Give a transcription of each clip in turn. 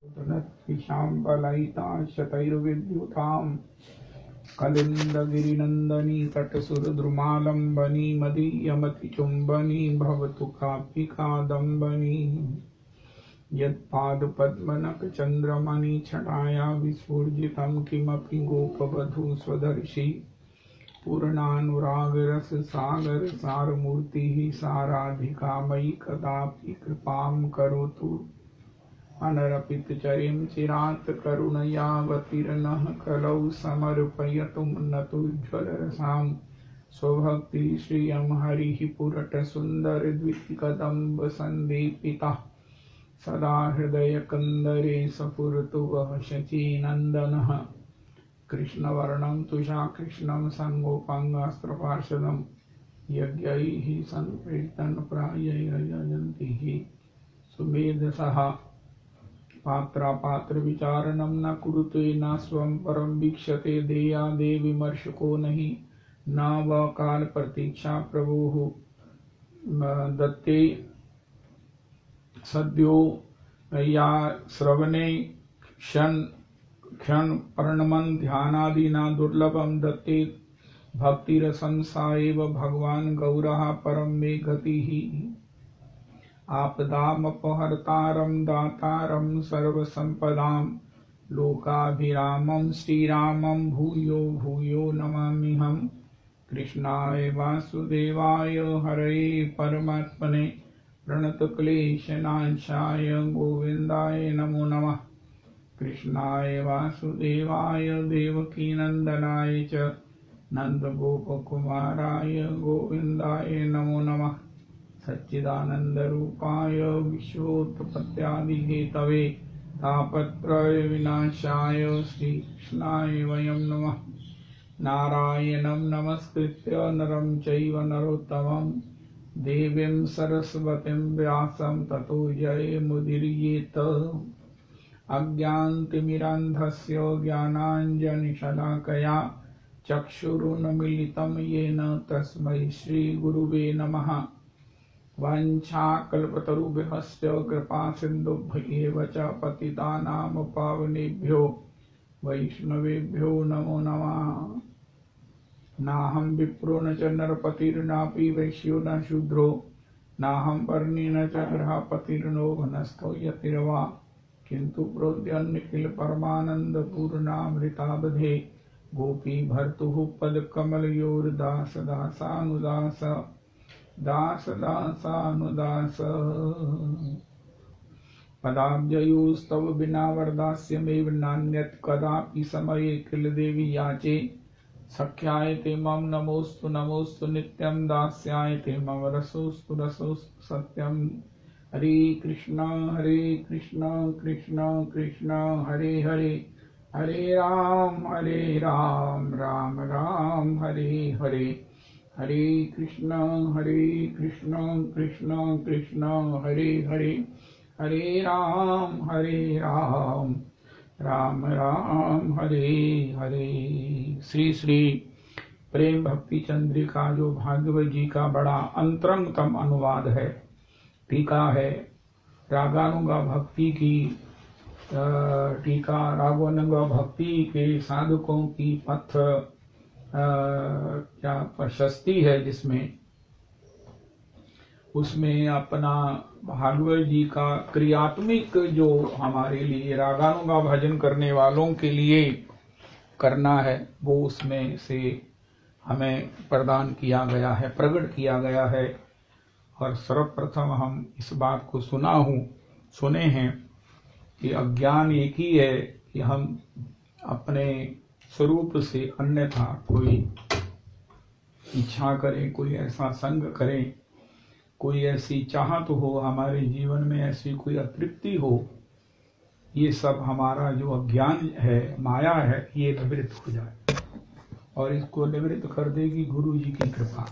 शाम्बलयिता शतैर्विद्युतां कलिन्दगिरिनन्दनी तटसुरद्रुमालम्बनी मदीयमतिचुम्बनी भवतु कापि कादम्बनी यत्पादपद्मनखचन्द्रमणिछटाया विस्फुजितं किमपि गोपवधू स्वदर्शी पूर्णानुरागरससागरसारमूर्तिः साराधिका मयि कदापि कृपां करोतु अनरपितचरिं चिरात् करुणयावतीर्णः कलौ समर्पयतु नतोज्ज्वलरसां स्वभक्तिश्रियं हरिः पुरटसुन्दरद्वितिकदम्बसन्दीपितः सदा हृदयकन्दरे सफुरतु वः शचीनन्दनः कृष्णवर्णं तुषाकृष्णं सङ्गोपाङ्गास्त्रपार्षदं यज्ञैः संकीर्तनप्रायैर्यजन्ति सुमेधसः पात्रापात्रविचारणं न कुरुते न स्वं परं वीक्षते देयादेविमर्शको नहि न व कालप्रतीक्षा प्रभुः दत्ते सद्यो या श्रवणे क्षण पर्णमं ध्यानादिना दुर्लभं दत्ते भक्तिरसं सा एव भगवान् गौरः परं मे गतिः आपदामपहर्तारं दातारं सर्वसम्पदां लोकाभिरामं श्रीरामं भूयो भूयो नमाम्यहम् कृष्णाय वासुदेवाय हरये परमात्मने प्रणतक्लेशनाशाय गोविन्दाय नमो नमः कृष्णाय वासुदेवाय देवकीनन्दनाय च नन्दगोपकुमाराय गोविन्दाय नमो नमः सच्चिदानन्दरूपाय विश्वोत्पत्त्यादिहेतवे तापत्रयविनाशाय श्रीकृष्णाय वयं नमः नारायणं नमस्कृत्य नरं चैव नरोत्तमं देवीं सरस्वतीं व्यासं ततो जयमुदीरयेत् अज्ञानतिमिरान्धस्य ज्ञानाञ्जनशलाकया चक्षुरुन्मीलितं येन तस्मै श्रीगुरुवे नमः वाञ्छाकल्पतरुभ्यश्च कृपासिन्धुभ्येव च पतितानां पावनेभ्यो वैष्णवेभ्यो नमो नमः नाहं विप्रो न च नरपतिर्नापि वैश्यो न शूद्रो नाहं वर्णी न च गृहपतिर्नो घनस्थो यतिर्वा किन्तु प्रोद्यन्निखिल परमानन्दपूर्णामृतावधे गोपी भर्तुः पदकमलयोर्दास दासानुदास दास दासानुदास पदाब्जयोस्तव बिना वरदास्यमेव नान्यत् कदापि समये किल देवी याचे सख्याय ते मम नमोस्तु नमोस्तु नित्यं दास्याय ते मम रसोस्तु रसोस्तु सत्यं हरे कृष्ण कृष्ण कृष्ण हरे हरे हरे राम राम राम हरे हरे हरे कृष्ण कृष्ण कृष्ण हरे हरे हरे राम राम राम हरे हरे। श्री श्री प्रेम भक्ति चंद्रिका जो भागवत जी का बड़ा अंतरंगतम अनुवाद है, टीका है, रागानुगा भक्ति की टीका, रागानुगा भक्ति के साधकों की पथ क्या प्रशस्ति है, जिसमें उसमें अपना भागवत जी का क्रियात्मक जो हमारे लिए रागानुगा भजन करने वालों के लिए करना है, वो उसमें से हमें प्रदान किया गया है, प्रकट किया गया है। और सर्वप्रथम हम इस बात को सुने हैं कि अज्ञान एक ही है कि हम अपने स्वरूप से अन्यथा कोई इच्छा करें, कोई ऐसा संग करें, कोई ऐसी चाहत हो हमारे जीवन में, ऐसी कोई अतृप्ति हो, ये सब हमारा जो अज्ञान है, माया है, ये निवृत्त हो जाए। और इसको निवृत्त कर देगी गुरु जी की कृपा।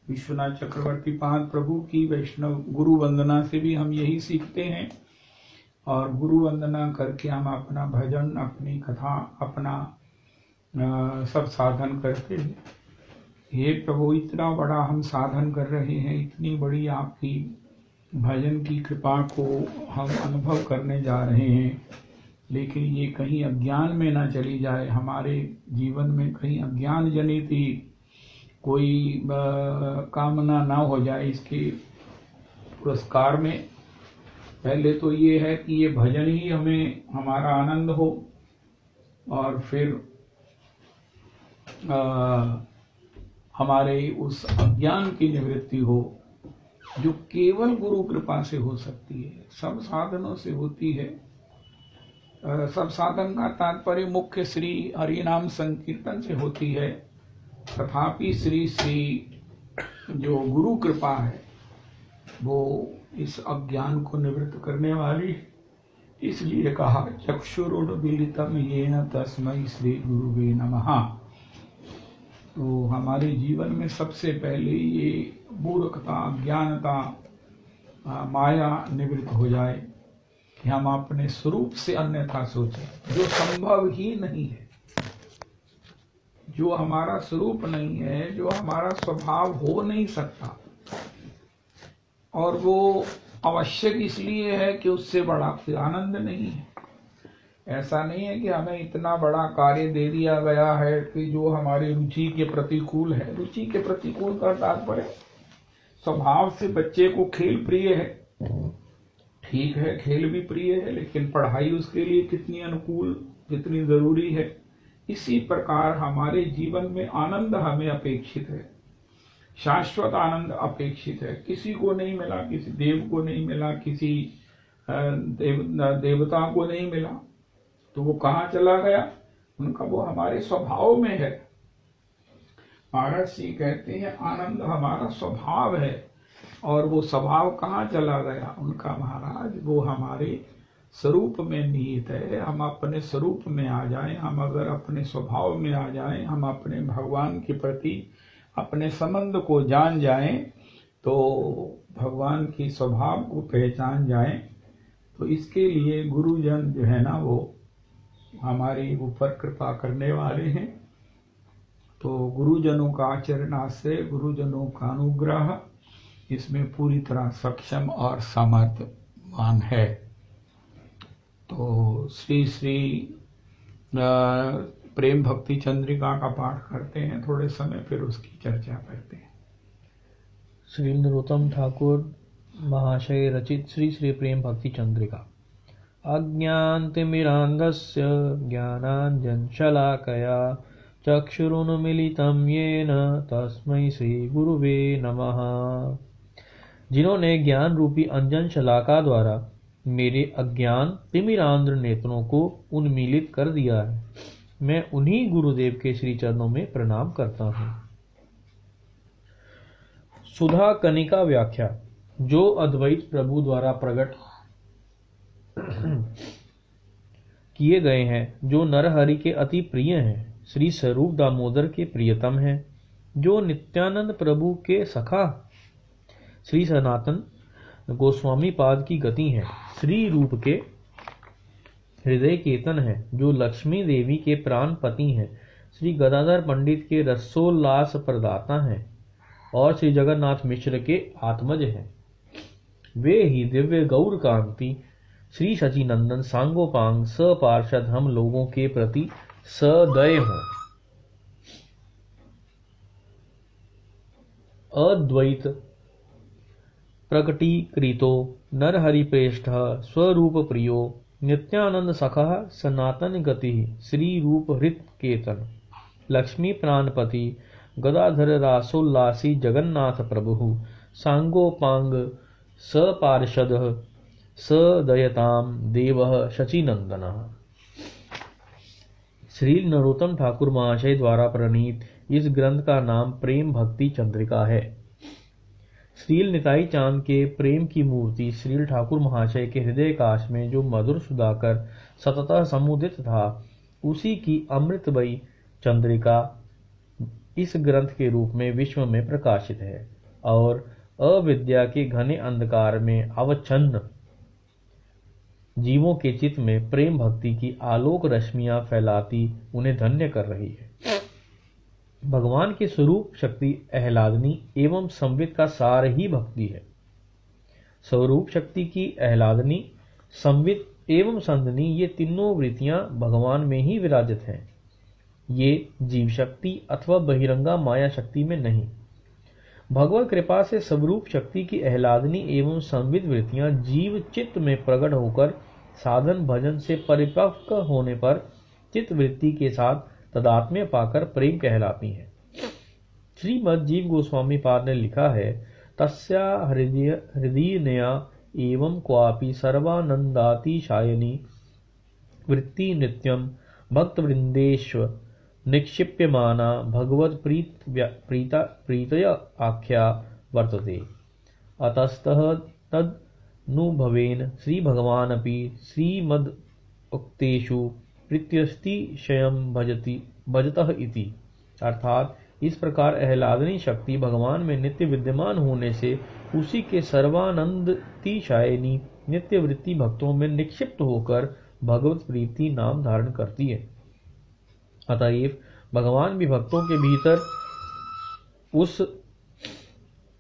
विश्वनाथ चक्रवर्ती पाद प्रभु की वैष्णव गुरु वंदना से भी हम यही सीखते हैं। और गुरु वंदना करके हम अपना भजन, अपनी कथा, अपना सब साधन करते हैं। हे प्रभु, इतना बड़ा हम साधन कर रहे हैं, इतनी बड़ी आपकी भजन की कृपा को हम अनुभव करने जा रहे हैं, लेकिन ये कहीं अज्ञान में ना चली जाए, हमारे जीवन में कहीं अज्ञान जनित ही कोई कामना ना हो जाए इसके पुरस्कार में। पहले तो ये है कि ये भजन ही हमें हमारा आनंद हो, और फिर हमारे उस अज्ञान की निवृत्ति हो जो केवल गुरु कृपा से हो सकती है, सब साधनों से होती है। सब साधन का तात्पर्य मुख्य श्री हरिनाम संकीर्तन से होती है, तथापि श्री जो गुरु कृपा है वो इस अज्ञान को निवृत्त करने वाली, इसलिए कहा चक्षुरुन्मीलितं येन तस्मै श्री गुरुवे नमः। तो हमारे जीवन में सबसे पहले ये मूर्खता, अज्ञानता, माया निवृत्त हो जाए कि हम अपने स्वरूप से अन्यथा सोचें, जो संभव ही नहीं है, जो हमारा स्वरूप नहीं है, जो हमारा स्वभाव हो नहीं सकता, और वो आवश्यक इसलिए है कि उससे बड़ा कोई आनंद नहीं है। ऐसा नहीं है कि हमें इतना बड़ा कार्य दे दिया गया है कि जो हमारी रुचि के प्रतिकूल है। रुचि के प्रतिकूल का तात्पर्य स्वभाव से बच्चे को खेल प्रिय है, ठीक है, खेल भी प्रिय है, लेकिन पढ़ाई उसके लिए कितनी अनुकूल, कितनी जरूरी है। इसी प्रकार हमारे जीवन में आनंद हमें अपेक्षित है, शाश्वत आनंद अपेक्षित है। किसी को नहीं मिला, किसी देव को नहीं मिला, किसी देवता को नहीं मिला, तो वो कहाँ चला गया? उनका वो हमारे स्वभाव में है। महाराज जी कहते हैं आनंद हमारा स्वभाव है, और वो स्वभाव कहाँ चला गया उनका? महाराज वो हमारे स्वरूप में निहित है। हम अपने स्वरूप में आ जाएं, हम अगर अपने स्वभाव में आ जाएं, हम अपने भगवान के प्रति अपने संबंध को जान जाएं, तो भगवान की स्वभाव को पहचान जाएं, तो इसके लिए गुरुजन जो है ना वो हमारे ऊपर कृपा करने वाले हैं। तो गुरुजनों का आचरण आश्रय, गुरुजनों का अनुग्रह इसमें पूरी तरह सक्षम और समर्थवान है। तो श्री श्री प्रेम भक्ति चंद्रिका का पाठ करते हैं थोड़े समय, फिर उसकी चर्चा करते हैं। श्री नरोत्तम ठाकुर महाशय रचित श्री श्री प्रेम भक्ति चंद्रिका। अज्ञानतिमिरान्धस्य ज्ञानाञ्जनशलाकया चक्षुरुन्मीलितं येन तस्मै श्री गुरुवे नमः। जिन्होंने ज्ञान रूपी अंजन शलाका द्वारा मेरे अज्ञान तिमिरांध्र नेत्रों को उन्मीलित कर दिया है, मैं उन्हीं गुरुदेव के श्री चरणों में प्रणाम करता हूँ। सुधा कनिका व्याख्या। जो अद्वैत प्रभु द्वारा प्रकट किए गए हैं, जो नरहरि के अति प्रिय हैं, श्री स्वरूप दामोदर के प्रियतम हैं, जो नित्यानंद प्रभु के सखा श्री सनातन गोस्वामी पाद की गति हैं, श्री रूप के हृदय केतन हैं, जो लक्ष्मी देवी के प्राणपति हैं, श्री गदाधर पंडित के रसोल्लास प्रदाता हैं, और श्री जगन्नाथ मिश्र के आत्मज हैं। वे ही दिव्य गौर कांति श्री सचिनंदन सांगोपांग सपार्षद हम लोगों के प्रति सदय हों। अद्वैत प्रकटीकृतो नरहरि प्रेष्ठ स्वरूप प्रियो नित्यानंद सखः सनातन गति श्री रूप हृत केतन लक्ष्मी प्राणपति गदाधर रासोल्लासी जगन्नाथ प्रभु सांगोपांग सपार्षद सदयताम देवः शचीनंदनः। श्री नरोत्तम ठाकुर महाशय द्वारा प्रणीत इस ग्रंथ का नाम प्रेम भक्ति चंद्रिका है। श्रील निताई चांद के प्रेम की मूर्ति श्रील ठाकुर महाशय के हृदय काश में जो मधुर सुधाकर सततः समुदित था, उसी की अमृतमयी चंद्रिका इस ग्रंथ के रूप में विश्व में प्रकाशित है, और अविद्या के घने अंधकार में अवच्छन्न जीवों के चित्त में प्रेम भक्ति की आलोक रश्मियां फैलाती उन्हें धन्य कर रही है। भगवान के स्वरूप शक्ति आह्लादनी एवं संवित का सार ही भक्ति है। स्वरूप शक्ति की आह्लादनी, संवित एवं संदनी ये तीनों वृत्तियां भगवान में ही विराजित हैं। ये जीव शक्ति अथवा बहिरंगा माया शक्ति में नहीं। भगवत कृपा से स्वरूप शक्ति की आह्लादनी एवं संवित वृत्तियां जीव चित्त में प्रकट होकर साधन भजन से परिपक्व होने पर चित्त वृत्ति के साथ तदात्म्य पाकर प्रेम कहलाती हैं। श्रीमद् जीव गोस्वामी पाद ने लिखा है, तस्या हृदयनया एवं क्वापि सर्वानंदातिशायिनी वृत्ति नित्यम भक्तवृंदेश्व निक्षिप्यमाना भगवत प्रीतय आख्या वर्तते। अतस्तः तदनुभवेन श्री भगवानपि श्रीमद् उक्तेषु प्रीत्यतिशयं भजतः इति। अर्थात इस प्रकार आह्लादनी शक्ति भगवान में नित्य विद्यमान होने से उसी के सर्वानंदतिशायिनी नित्य वृत्ति भक्तों में निक्षिप्त होकर भगवत प्रीति नाम धारण करती है। अतएव भगवान भी भक्तों के भीतर उस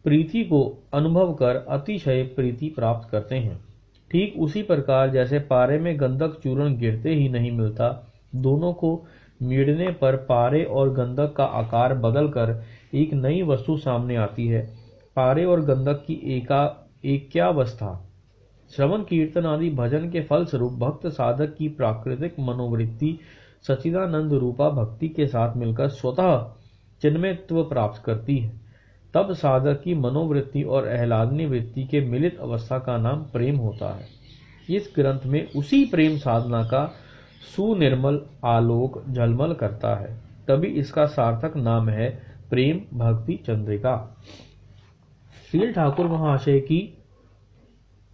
प्रीति को अनुभव कर अतिशय प्रीति प्राप्त करते हैं। ठीक उसी प्रकार जैसे पारे में गंधक चूर्ण गिरते ही नहीं मिलता, दोनों को मिड़ने पर पारे और गंधक का आकार बदलकर एक नई वस्तु सामने आती है। पारे और गंधक की एकावस्था श्रवण कीर्तन आदि भजन के फलस्वरूप भक्त साधक की प्राकृतिक मनोवृत्ति सच्चिदानंद रूपा भक्ति के साथ मिलकर स्वतः चिन्मयत्व प्राप्त करती है। तब साधक की मनोवृत्ति और आह्लादनी वृत्ति के मिलित अवस्था का नाम प्रेम होता है। इस ग्रंथ में उसी प्रेम साधना का सुनिर्मल आलोक झलमल करता है, तभी इसका सार्थक नाम है प्रेम भक्ति चंद्रिका। श्री ठाकुर महाशय की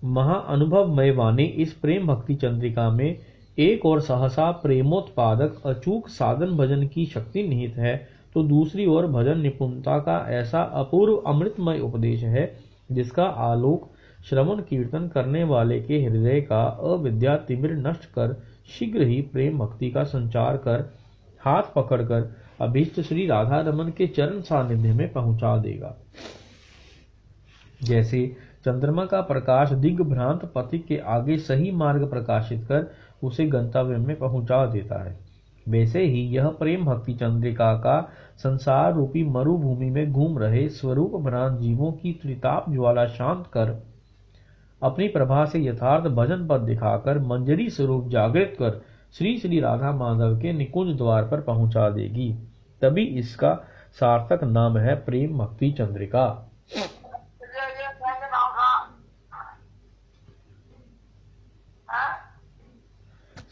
महाअनुभवमय वाणी इस प्रेम भक्ति चंद्रिका में एक और सहसा प्रेमोत्पादक अचूक साधन भजन की शक्ति निहित है, तो दूसरी ओर भजन निपुणता का ऐसा अपूर्व अमृतमय उपदेश है जिसका आलोक श्रवण कीर्तन करने वाले के हृदय का अविद्या तिमिर नष्ट कर शीघ्र ही प्रेम भक्ति का संचार कर हाथ पकड़कर अभीष्ट श्री राधा रमन के चरण सानिध्य में पहुंचा देगा। जैसे चंद्रमा का प्रकाश दिग्भ्रांत पथिक के आगे सही मार्ग प्रकाशित कर उसे गंतव्य में पहुंचा देता है, वैसे ही यह प्रेम भक्ति चंद्रिका का संसार रूपी मरुभूमि में घूम रहे स्वरूप भ्रांत जीवों की त्रिताप ज्वाला शांत कर अपनी प्रभा से यथार्थ भजन पद दिखाकर मंजरी स्वरूप जागृत कर श्री श्री राधा माधव के निकुंज द्वार पर पहुंचा देगी। तभी इसका सार्थक नाम है प्रेम भक्ति चंद्रिका।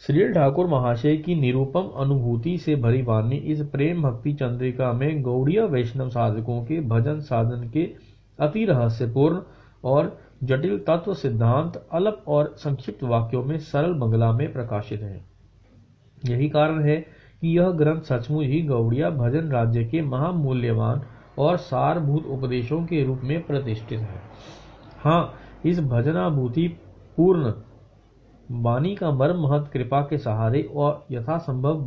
श्री ठाकुर महाशय की निरूपम अनुभूति से भरी वाणी इस प्रेम भक्ति चंद्रिका में गौड़ीय वैष्णव साधकों के भजन साधन के अति रहस्यपूर्ण और जटिल तत्व सिद्धांत अल्प और संक्षिप्त वाक्यों में सरल बंगला में प्रकाशित है। यही कारण है कि यह ग्रंथ सचमुच ही गौड़िया भजन राज्य के महामूल्यवान और सारभूत उपदेशों के रूप में प्रतिष्ठित है। हाँ, इस भजनाभूति पूर्ण वाणी का मर्म महत कृपा के सहारे और यथासंभव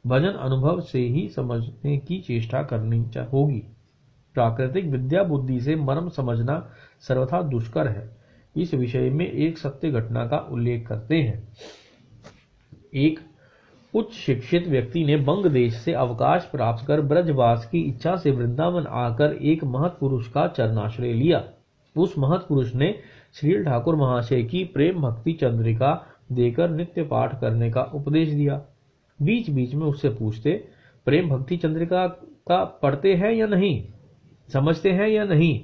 भजन अनुभव से ही समझने की चेष्टा करनी होगी। प्राकृतिक विद्या बुद्धि से मर्म समझना सर्वथा दुष्कर है। इस विषय में एक सत्य घटना का उल्लेख करते हैं। एक उच्च शिक्षित व्यक्ति ने बंग देश से अवकाश प्राप्त कर ब्रजवास की इच्छा से वृंदावन आकर एक महत पुरुष का चरणाश्रय लिया। उस महत पुरुष ने श्री ठाकुर महाशय की प्रेम भक्ति चंद्रिका देकर नित्य पाठ करने का उपदेश दिया। बीच बीच में उससे पूछते, प्रेम भक्ति चंद्रिका का पढ़ते हैं या नहीं, समझते हैं या नहीं।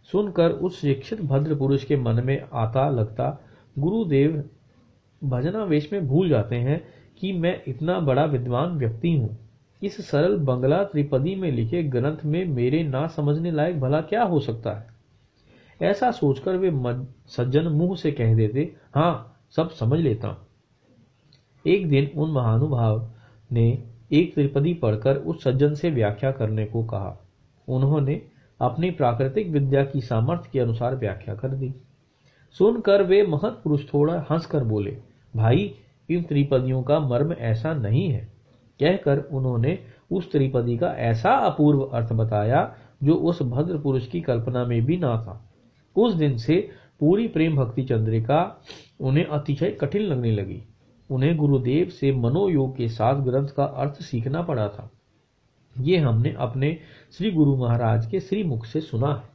सुनकर उस शिक्षित भद्र पुरुष के मन में आता लगता, गुरुदेव भजनावेश में भूल जाते हैं कि मैं इतना बड़ा विद्वान व्यक्ति हूँ। इस सरल बंगला त्रिपदी में लिखे ग्रंथ में मेरे ना समझने लायक भला क्या हो सकता है। ऐसा सोचकर वे सज्जन मुंह से कह देते, हाँ सब समझ लेता हूं। एक दिन उन महानुभाव ने एक त्रिपदी पढ़कर उस सज्जन से व्याख्या करने को कहा। उन्होंने अपनी प्राकृतिक विद्या की सामर्थ्य के अनुसार व्याख्या कर दी। सुनकर वे महत पुरुष थोड़ा हंसकर बोले, भाई इन त्रिपदियों का मर्म ऐसा नहीं है। कहकर उन्होंने उस त्रिपदी का ऐसा अपूर्व अर्थ बताया जो उस भद्र पुरुष की कल्पना में भी ना था। उस दिन से पूरी प्रेम भक्ति चंद्रिका उन्हें अतिशय कठिन लगने लगी। उन्हें गुरुदेव से मनोयोग के साथ ग्रंथ का अर्थ सीखना पड़ा था। ये हमने अपने श्री गुरु महाराज के श्री मुख से सुना है।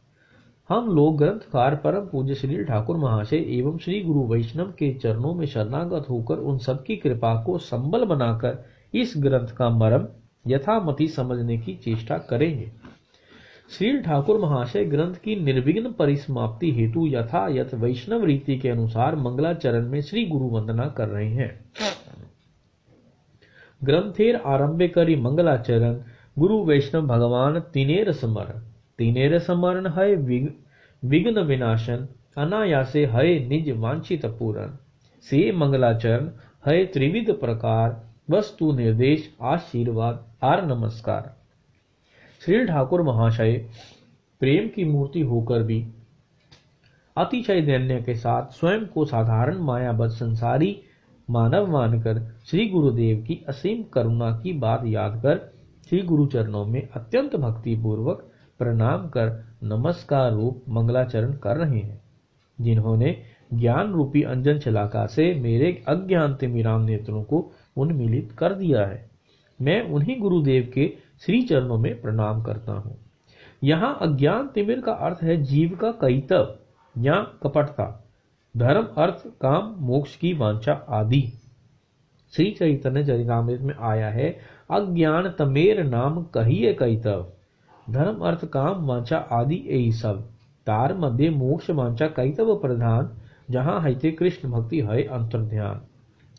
हम लोग ग्रंथकार परम पूज्य श्री ठाकुर महाशय एवं श्री गुरु वैष्णव के चरणों में शरणागत होकर उन सबकी कृपा को संबल बनाकर इस ग्रंथ का मर्म यथामति समझने की चेष्टा करेंगे। श्री ठाकुर महाशय ग्रंथ की निर्विघ्न परिसमाप्ति हेतु यथायथ वैष्णव रीति के अनुसार मंगलाचरण में श्री गुरु वंदना कर रहे हैं। ग्रंथेर आरंभे करी मंगलाचरण गुरु वैष्णव भगवान तिनेर समरण है विघ्न विनाशन अनायासे है निज वांछित पूरण से मंगलाचरण है त्रिविध प्रकार वस्तु निर्देश आशीर्वाद आर नमस्कार। श्री ठाकुर महाशय प्रेम की मूर्ति होकर भी अतिशय दैन्य के साथ स्वयं को साधारण मायाबद्ध संसारी मानव मानकर श्री गुरुदेव की असीम करुणा की बात याद कर श्री गुरु चरणों में अत्यंत भक्ति पूर्वक प्रणाम कर नमस्कार रूप मंगलाचरण कर रहे हैं, जिन्होंने ज्ञान रूपी अंजन शलाका से मेरे अज्ञान तिमिराम नेत्रों को उन्मीलित कर दिया है। मैं उन्हीं गुरुदेव के श्री चरणों में प्रणाम करता हूँ। यहाँ अज्ञान तिमिर का अर्थ है जीव का कैतव या कपटता, धर्म अर्थ काम मोक्ष की वांछा आदि। श्री चैतन्य चरितामृत में आया है अज्ञान तमेर नाम कहिए कैतव, धर्म अर्थ काम वांछा आदि यही सब, तार मध्य मोक्ष वांछा कैतव प्रधान, जहाँ है कृष्ण भक्ति है अंतर्ध्यान।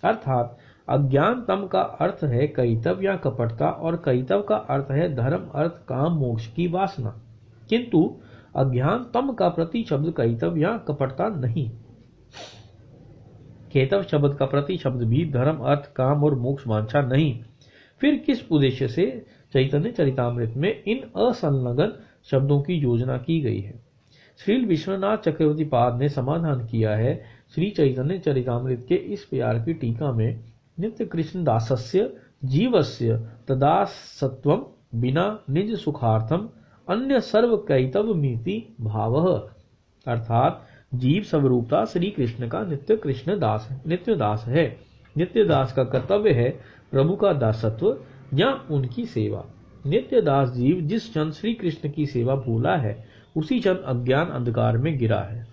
अर्थात अज्ञान तम का अर्थ है कैतव या कपटता और कैतव का अर्थ है धर्म अर्थ काम मोक्ष की वासना, किंतु अज्ञान तम का प्रति शब्द कैतव या कपटता नहीं। केतव शब्द का प्रति शब्द भी धर्म अर्थ काम और मोक्ष वांछा नहीं। फिर किस उद्देश्य से चैतन्य चरितामृत में इन असंलग्न शब्दों की योजना की गई है? श्री विश्वनाथ चक्रवर्ती पाद ने समाधान किया है। श्री चैतन्य चरितामृत के इस प्यार की टीका में नित्य कृष्ण दासस्य जीवस्य तदासत्वम बिना निज सुखार्थम अन्य सर्व कैतव मीति भावः, अर्थात जीव स्वरूपता श्री कृष्ण का नित्य कृष्ण दास है, नित्य दास है। नित्य दास का कर्तव्य है प्रभु का दासत्व या उनकी सेवा। नित्य दास जीव जिस क्षण श्री कृष्ण की सेवा भूला है उसी क्षण अज्ञान अंधकार में गिरा है।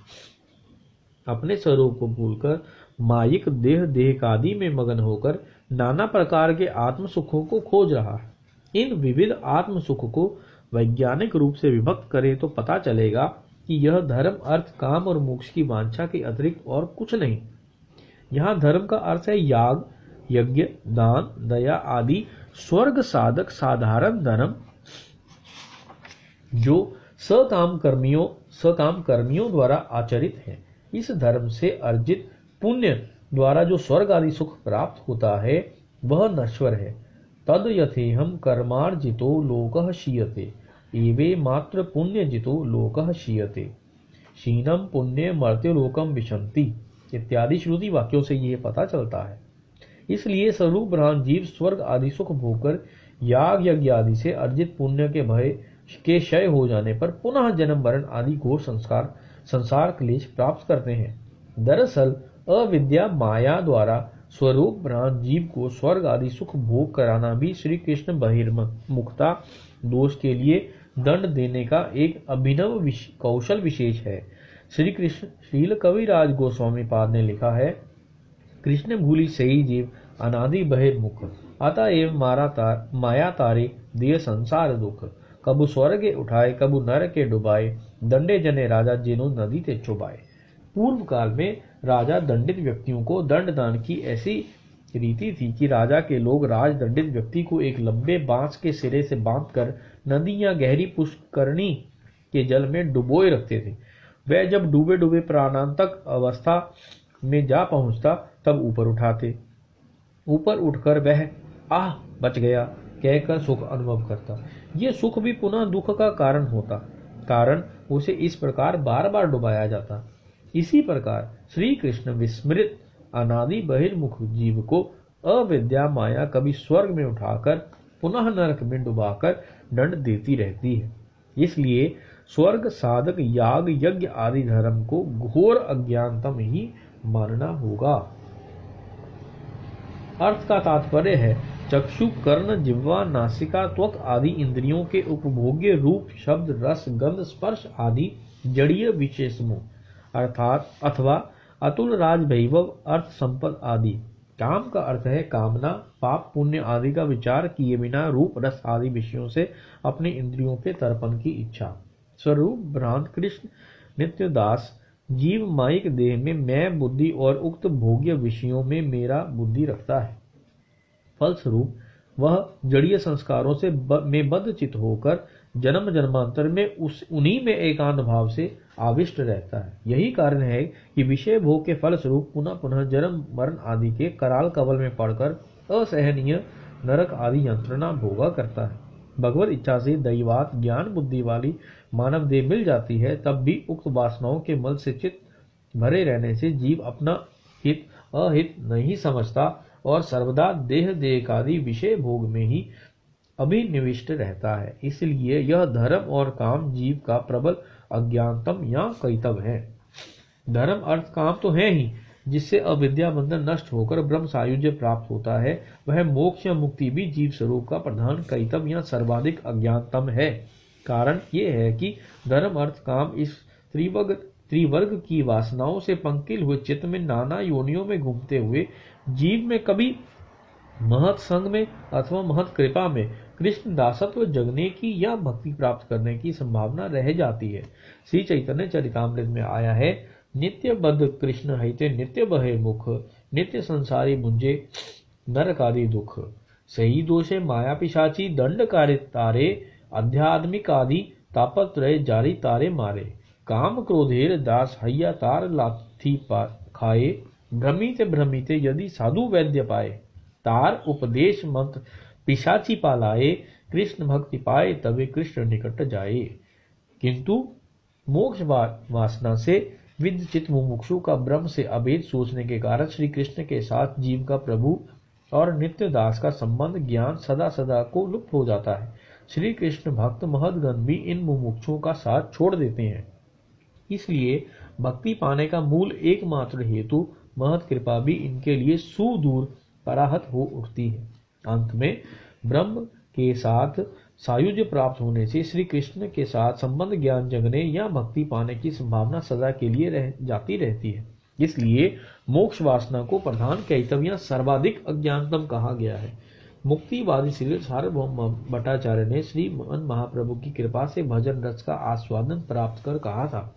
अपने स्वरूप को भूलकर मायिक देह आदि में मगन होकर नाना प्रकार के आत्म सुखों को खोज रहा है। इन विविध आत्म सुख को वैज्ञानिक रूप से विभक्त करें तो पता चलेगा कि यह धर्म अर्थ काम और मोक्ष की वांछा के अतिरिक्त और कुछ नहीं। यहाँ धर्म का अर्थ है याग यज्ञ दान दया आदि स्वर्ग साधक साधारण धर्म, जो सकाम कर्मियों द्वारा आचरित है। इस धर्म से अर्जित पुण्य द्वारा जो स्वर्ग आदि सुख प्राप्त होता है वह नश्वर है। तद यथेहम कर्मार्जितो लोकः क्षीयते एवे मात्र पुण्य जितो लोकः क्षीयते क्षीणम पुण्य मर्त्य लोकम विशंति इत्यादि श्रुति वाक्यों से यह पता चलता है। इसलिए स्वरूप भ्रांत जीव स्वर्ग आदि सुख भोगकर याग यज्ञ आदि से अर्जित पुण्य के भय के क्षय हो जाने पर पुनः जन्म मरण आदि घोर संसार क्लेश प्राप्त करते हैं। दरअसल अविद्या माया द्वारा स्वरूप भ्रांत जीव को स्वर्ग आदि सुख भोग कराना भी श्री कृष्ण बहिर्मुखता दोष के लिए दंड देने का एक अभिनव कौशल विशेष है। श्री कृष्ण श्रील कविराज गोस्वामी पाद ने लिखा है, कृष्ण भूली सही जीव अनादि बहिर्मुख अतएव माया तारे दिए संसार दुख कबू स्वर्गे उठाए कबू नर के डुबाए दंडे जने राजा जिनो नदी ते चुबाए। पूर्व काल में राजा दंडित व्यक्तियों को दंड दान की ऐसी रीति थी कि राजा के लोग राज दंडित व्यक्ति को एक लंबे बांस के सिरे से बांधकर नदी या गहरी पुष्करणी के जल में डुबोए रखते थे। वह जब डूबे डूबे प्राणांतक अवस्था में जा पहुंचता तब ऊपर उठाते। ऊपर उठकर वह आह बच गया कहकर सुख अनुभव करता। ये सुख भी पुनः दुख का कारण होता, कारण उसे इस प्रकार बार बार डुबाया जाता। इसी प्रकार श्री कृष्ण विस्मृत अनादि बहिर्मुख जीव को अविद्या माया कभी स्वर्ग में उठाकर पुनः नरक में डुबाकर दंड देती रहती है। इसलिए स्वर्ग साधक याग यज्ञ आदि धर्म को घोर अज्ञानतम ही मानना होगा। अर्थ का तात्पर्य है चक्षु, कर्ण, जिह्वा, नासिका, त्वक आदि इंद्रियों के उपभोग्य रूप, शब्द, रस, गंध, स्पर्श आदि जड़ीय विशेषमों अर्थात अथवा अतुल राज वैभव, अर्थ संपद आदि। काम का अर्थ है कामना, पाप पुण्य आदि का विचार किए बिना रूप रस आदि विषयों से अपने इंद्रियों के तर्पण की इच्छा। स्वरूप भ्रांत कृष्ण नित्य दास जीव माइक देह में मैं बुद्धि और उक्त भोग्य विषयों में मेरा बुद्धि रखता है। फलस्वरूप वह जड़ीय संस्कारों से में बद्धचित होकर जन्म जन्मांतर में उन्हीं में एकांत भाव से आविष्ट रहता है। यही कारण है कि विषय भोग के फलस्वरूप पुनः पुनः जन्म मरण आदि के कराल कवल में पड़कर असहनीय नरक आदि यंत्रणा भोगा करता है। भगवत इच्छा से दैवात ज्ञान बुद्धि वाली मानव देह मिल जाती है, तब भी उक्त वासनाओं के मल से चित्त भरे रहने से जीव अपना हित अहित नहीं समझता और सर्वदा देह आदि विषय भोग में ही अभिनिविष्ट रहता है। इसलिए यह धर्म और काम जीव का प्रबल अज्ञानतम या कैतव है। धर्म अर्थ काम तो है ही, जिससे अविद्या बंधन नष्ट होकर ब्रह्म सायुज्य प्राप्त होता है। वह मोक्ष या मुक्ति भी जीव स्वरूप का प्रधान कैतव या सर्वाधिक अज्ञानतम है। कारण ये है कि धर्म अर्थ काम इस त्रिवर्ग की वासनाओं से पंकिल हुए चित्त में नाना योनियों में घूमते हुए जीव में कभी महत संग में अथवा महत कृपा में कृष्ण दासत्व जगने की या भक्ति प्राप्त करने की संभावना रह जाती है। श्री चैतन्य चरितामृत में आया है, नित्य बद्ध कृष्ण हिते नित्य बहे मुख, नित्य संसारी मुंजे नरकादि दुख। सही दोषे माया पिशाची दंडकारी तारे, अध्यात्मिक आदि तापत्रय जारी तारे मारे। काम क्रोधेर दास हैया तार लाथी खाए, भ्रमिते भ्रमिते यदि साधु वैद्य पाए। तार उपदेश मंत्र पिशाची पालाए, कृष्ण भक्ति पाए तबे कृष्ण निकट जाए। किंतु मोक्ष वासना से विद्यचित मुमुक्षु का ब्रह्म से अभेद सोचने के कारण श्री कृष्ण के साथ जीव का प्रभु और नित्य दास का संबंध ज्ञान सदा सदा को लुप्त हो जाता है। श्री कृष्ण भक्त महदगण भी इन मुमुक्षुओं का साथ छोड़ देते हैं। इसलिए भक्ति पाने का मूल एकमात्र हेतु महत कृपा भी इनके लिए सुदूर पराहत हो उठती है। अंत में ब्रह्म के साथ सायुज्य प्राप्त होने से श्री कृष्ण के साथ संबंध ज्ञान जगने या भक्ति पाने की संभावना सदा के लिए जाती रहती है। इसलिए मोक्ष वासना को प्रधान कैतव या सर्वाधिक अज्ञानतम कहा गया है। मुक्तिवादी श्री सार्वभौम भट्टाचार्य ने श्री मन महाप्रभु की कृपा से भजन रस का आस्वादन प्राप्त कर कहा था,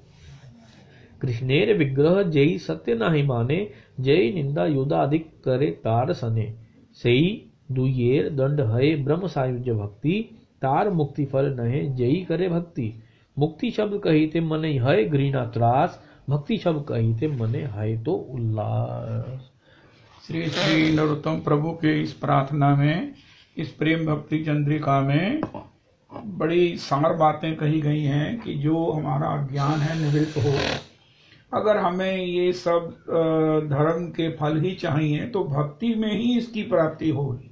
कृष्णेर विग्रह जय सत्य नाही माने, जय निंदा युदाधिक करे तार सने। सही दुयेर दंड है ब्रह्म सायुज्य भक्ति, तार मुक्ति फल नहे जयी करे भक्ति। मुक्ति शब्द कहीते मने है घृणा त्रास, भक्ति शब्द कहीते मने है तो उल्लास। श्री श्री नरोत्तम प्रभु के इस प्रार्थना में, इस प्रेम भक्ति चंद्रिका में बड़ी सार बातें कही गई हैं कि जो हमारा ज्ञान है निवृत्त हो। अगर हमें ये सब धर्म के फल ही चाहिए तो भक्ति में ही इसकी प्राप्ति होगी।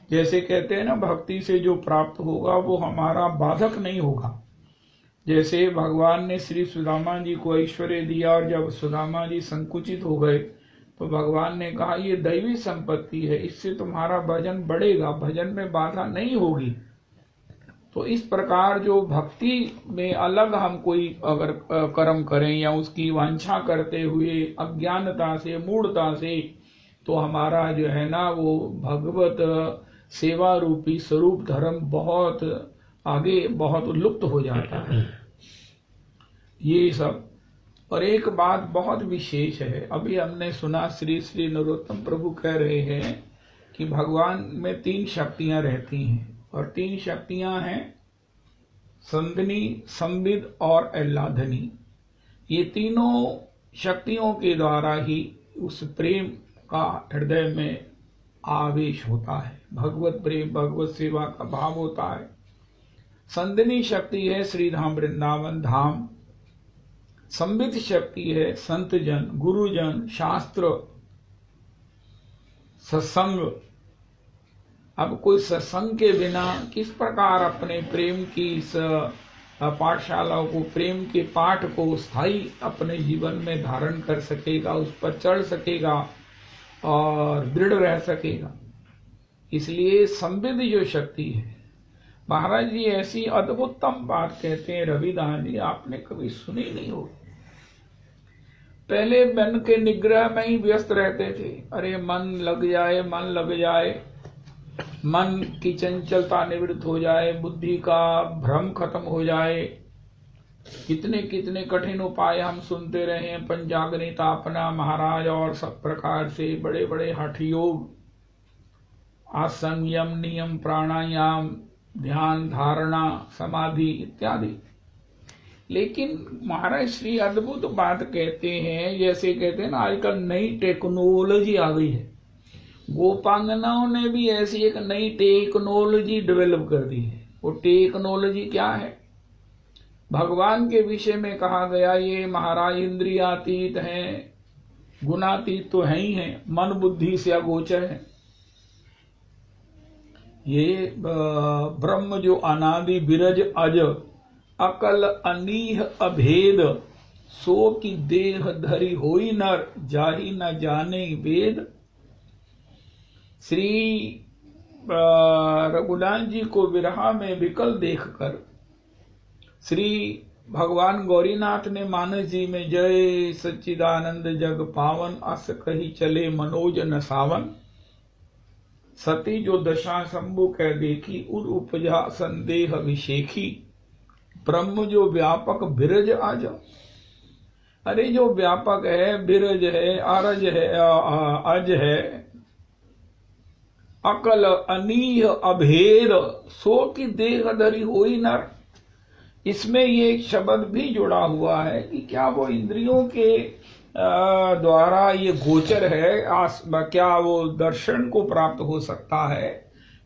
जैसे कहते हैं ना, भक्ति से जो प्राप्त होगा वो हमारा बाधक नहीं होगा। जैसे भगवान ने श्री सुदामा जी को ऐश्वर्य दिया और जब सुदामा जी संकुचित हो गए तो भगवान ने कहा ये दैवी संपत्ति है, इससे तुम्हारा भजन बढ़ेगा, भजन में बाधा नहीं होगी। तो इस प्रकार जो भक्ति में अलग हम कोई अगर कर्म करें या उसकी वांछा करते हुए अज्ञानता से मूढ़ता से, तो हमारा जो है ना वो भगवत सेवा रूपी स्वरूप धर्म बहुत आगे बहुत लुप्त हो जाता है। ये सब। और एक बात बहुत विशेष है, अभी हमने सुना श्री श्री नरोत्तम प्रभु कह रहे हैं कि भगवान में 3 शक्तियां रहती हैं, और 3 शक्तियां हैं संदनी, संविद और आह्लादनी। ये तीनों शक्तियों के द्वारा ही उस प्रेम का हृदय में आवेश होता है, भगवत प्रेम भगवत सेवा का भाव होता है। संदनी शक्ति है श्रीधाम वृंदावन धाम, संवित शक्ति है संत जन गुरुजन शास्त्र सत्संग। अब कोई सत्संग के बिना किस प्रकार अपने प्रेम की इस पाठशालाओं को, प्रेम के पाठ को स्थायी अपने जीवन में धारण कर सकेगा, उस पर चढ़ सकेगा और दृढ़ रह सकेगा। इसलिए संविद जो शक्ति है, महाराज जी ऐसी अद्भुततम बात कहते हैं, रविदास जी आपने कभी सुनी नहीं होगी। पहले मन के निग्रह में ही व्यस्त रहते थे। अरे मन लग जाए, मन लग जाए, मन की चंचलता निवृत्त हो जाए, बुद्धि का भ्रम खत्म हो जाए। कितने कितने कठिन उपाय हम सुनते रहे हैं, पंचाग्निता अपना महाराज और सब प्रकार से बड़े बड़े हठ योग, आसन, यम, नियम, प्राणायाम, ध्यान, धारणा, समाधि इत्यादि। लेकिन महाराज श्री अद्भुत बात कहते हैं, जैसे कहते हैं ना आजकल नई टेक्नोलॉजी आ गई है। गोपांगनाओं ने भी ऐसी एक नई टेक्नोलॉजी डेवलप कर दी है। वो टेक्नोलॉजी क्या है? भगवान के विषय में कहा गया ये महाराज इंद्रियातीत हैं, गुणातीत तो है ही हैं, मन बुद्धि से अगोचर है। ये ब्रह्म जो अनादि बिरज अज, अकल अनीह अभेद, सो की देह धरी होई नर, जाहि न जाने वेद। श्री रघुनाथ जी को विरहा में विकल देखकर श्री भगवान गौरीनाथ ने मानस जी में जय सच्चिदानंद जग पावन, अस कही चले मनोज न सावन। सती जो दशा शंभु कह देखी, उर उपजा संदेह विशेखी। ब्रह्म जो व्यापक बिरज आज, अरे जो व्यापक है, बिरज है, आरज है, अज है, अकल अनीह अभेद, सो की देह धरी होई नर। इसमें ये एक शब्द भी जुड़ा हुआ है कि क्या वो इंद्रियों के द्वारा ये गोचर है, क्या वो दर्शन को प्राप्त हो सकता है,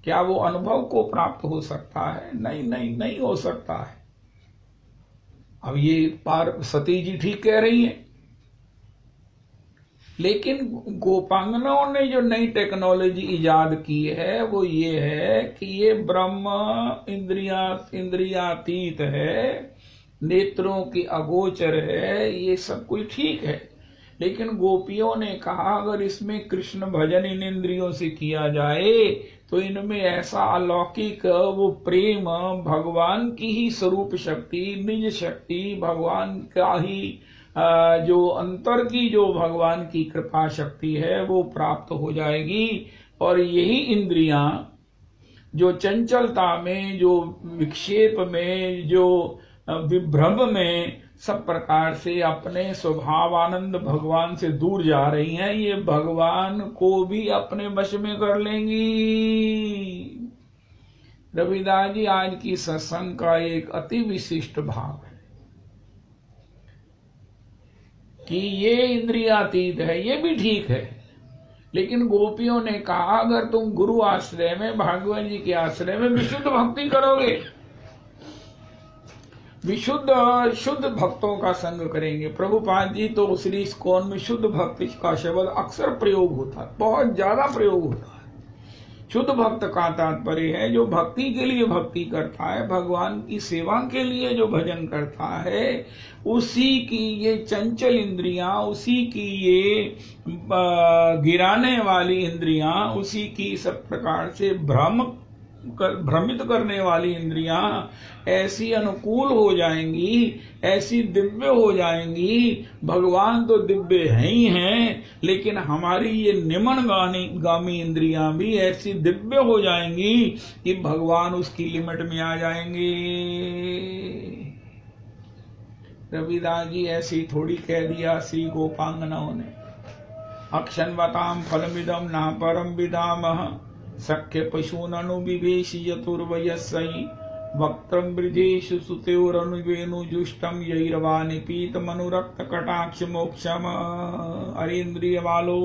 क्या वो अनुभव को प्राप्त हो सकता है? नहीं नहीं नहीं हो सकता है। अब ये पार सती जी ठीक कह रही हैं, लेकिन गोपांगनाओं ने जो नई टेक्नोलॉजी इजाद की है वो ये है कि ये ब्रह्म इंद्रियातीत है, नेत्रों की अगोचर है, ये सब कुछ ठीक है। लेकिन गोपियों ने कहा अगर इसमें कृष्ण भजन इन इंद्रियों से किया जाए तो इनमें ऐसा अलौकिक वो प्रेम, भगवान की ही स्वरूप शक्ति, निज शक्ति, भगवान का ही जो अंतर की जो भगवान की कृपा शक्ति है वो प्राप्त हो जाएगी। और यही इंद्रियां जो चंचलता में, जो विक्षेप में, जो विभ्रम में सब प्रकार से अपने स्वभावानंद भगवान से दूर जा रही हैं, ये भगवान को भी अपने वश में कर लेंगी। रविदास जी आज की सत्संग का एक अति विशिष्ट भाव है कि ये इंद्रियातीत है, ये भी ठीक है, लेकिन गोपियों ने कहा अगर तुम गुरु आश्रय में, भागवत जी के आश्रय में विशुद्ध भक्ति करोगे, विशुद्ध शुद्ध भक्तों का संग करेंगे। प्रभुपाद जी तो श्री इस्कॉन में शुद्ध भक्ति का शब्द अक्सर प्रयोग होता है, बहुत ज्यादा प्रयोग होता है। शुद्ध भक्त का तात्पर्य है जो भक्ति के लिए भक्ति करता है, भगवान की सेवा के लिए जो भजन करता है, उसी की ये चंचल इंद्रियां, उसी की ये गिराने वाली इंद्रियां, उसी की सब प्रकार से भ्रमित करने वाली इंद्रियां ऐसी अनुकूल हो जाएंगी, ऐसी दिव्य हो जाएंगी। भगवान तो दिव्य है ही हैं, लेकिन हमारी ये निमन गामी इंद्रियां भी ऐसी दिव्य हो जाएंगी कि भगवान उसकी लिमिट में आ जाएंगे। रविदास जी ऐसी थोड़ी कह दिया श्री गोपांगनाओं ने। अक्षन्वताम फलमिदम न परम विदामः, सख्य पशूननुविवेश यतुर्वयस्यि, वक्त्रं ब्रजेषु सुतेरनुवेणुजुष्टं यैरवानि पीतमनुरक्त कटाक्ष मोक्षम। अरेंद्रिय वालो,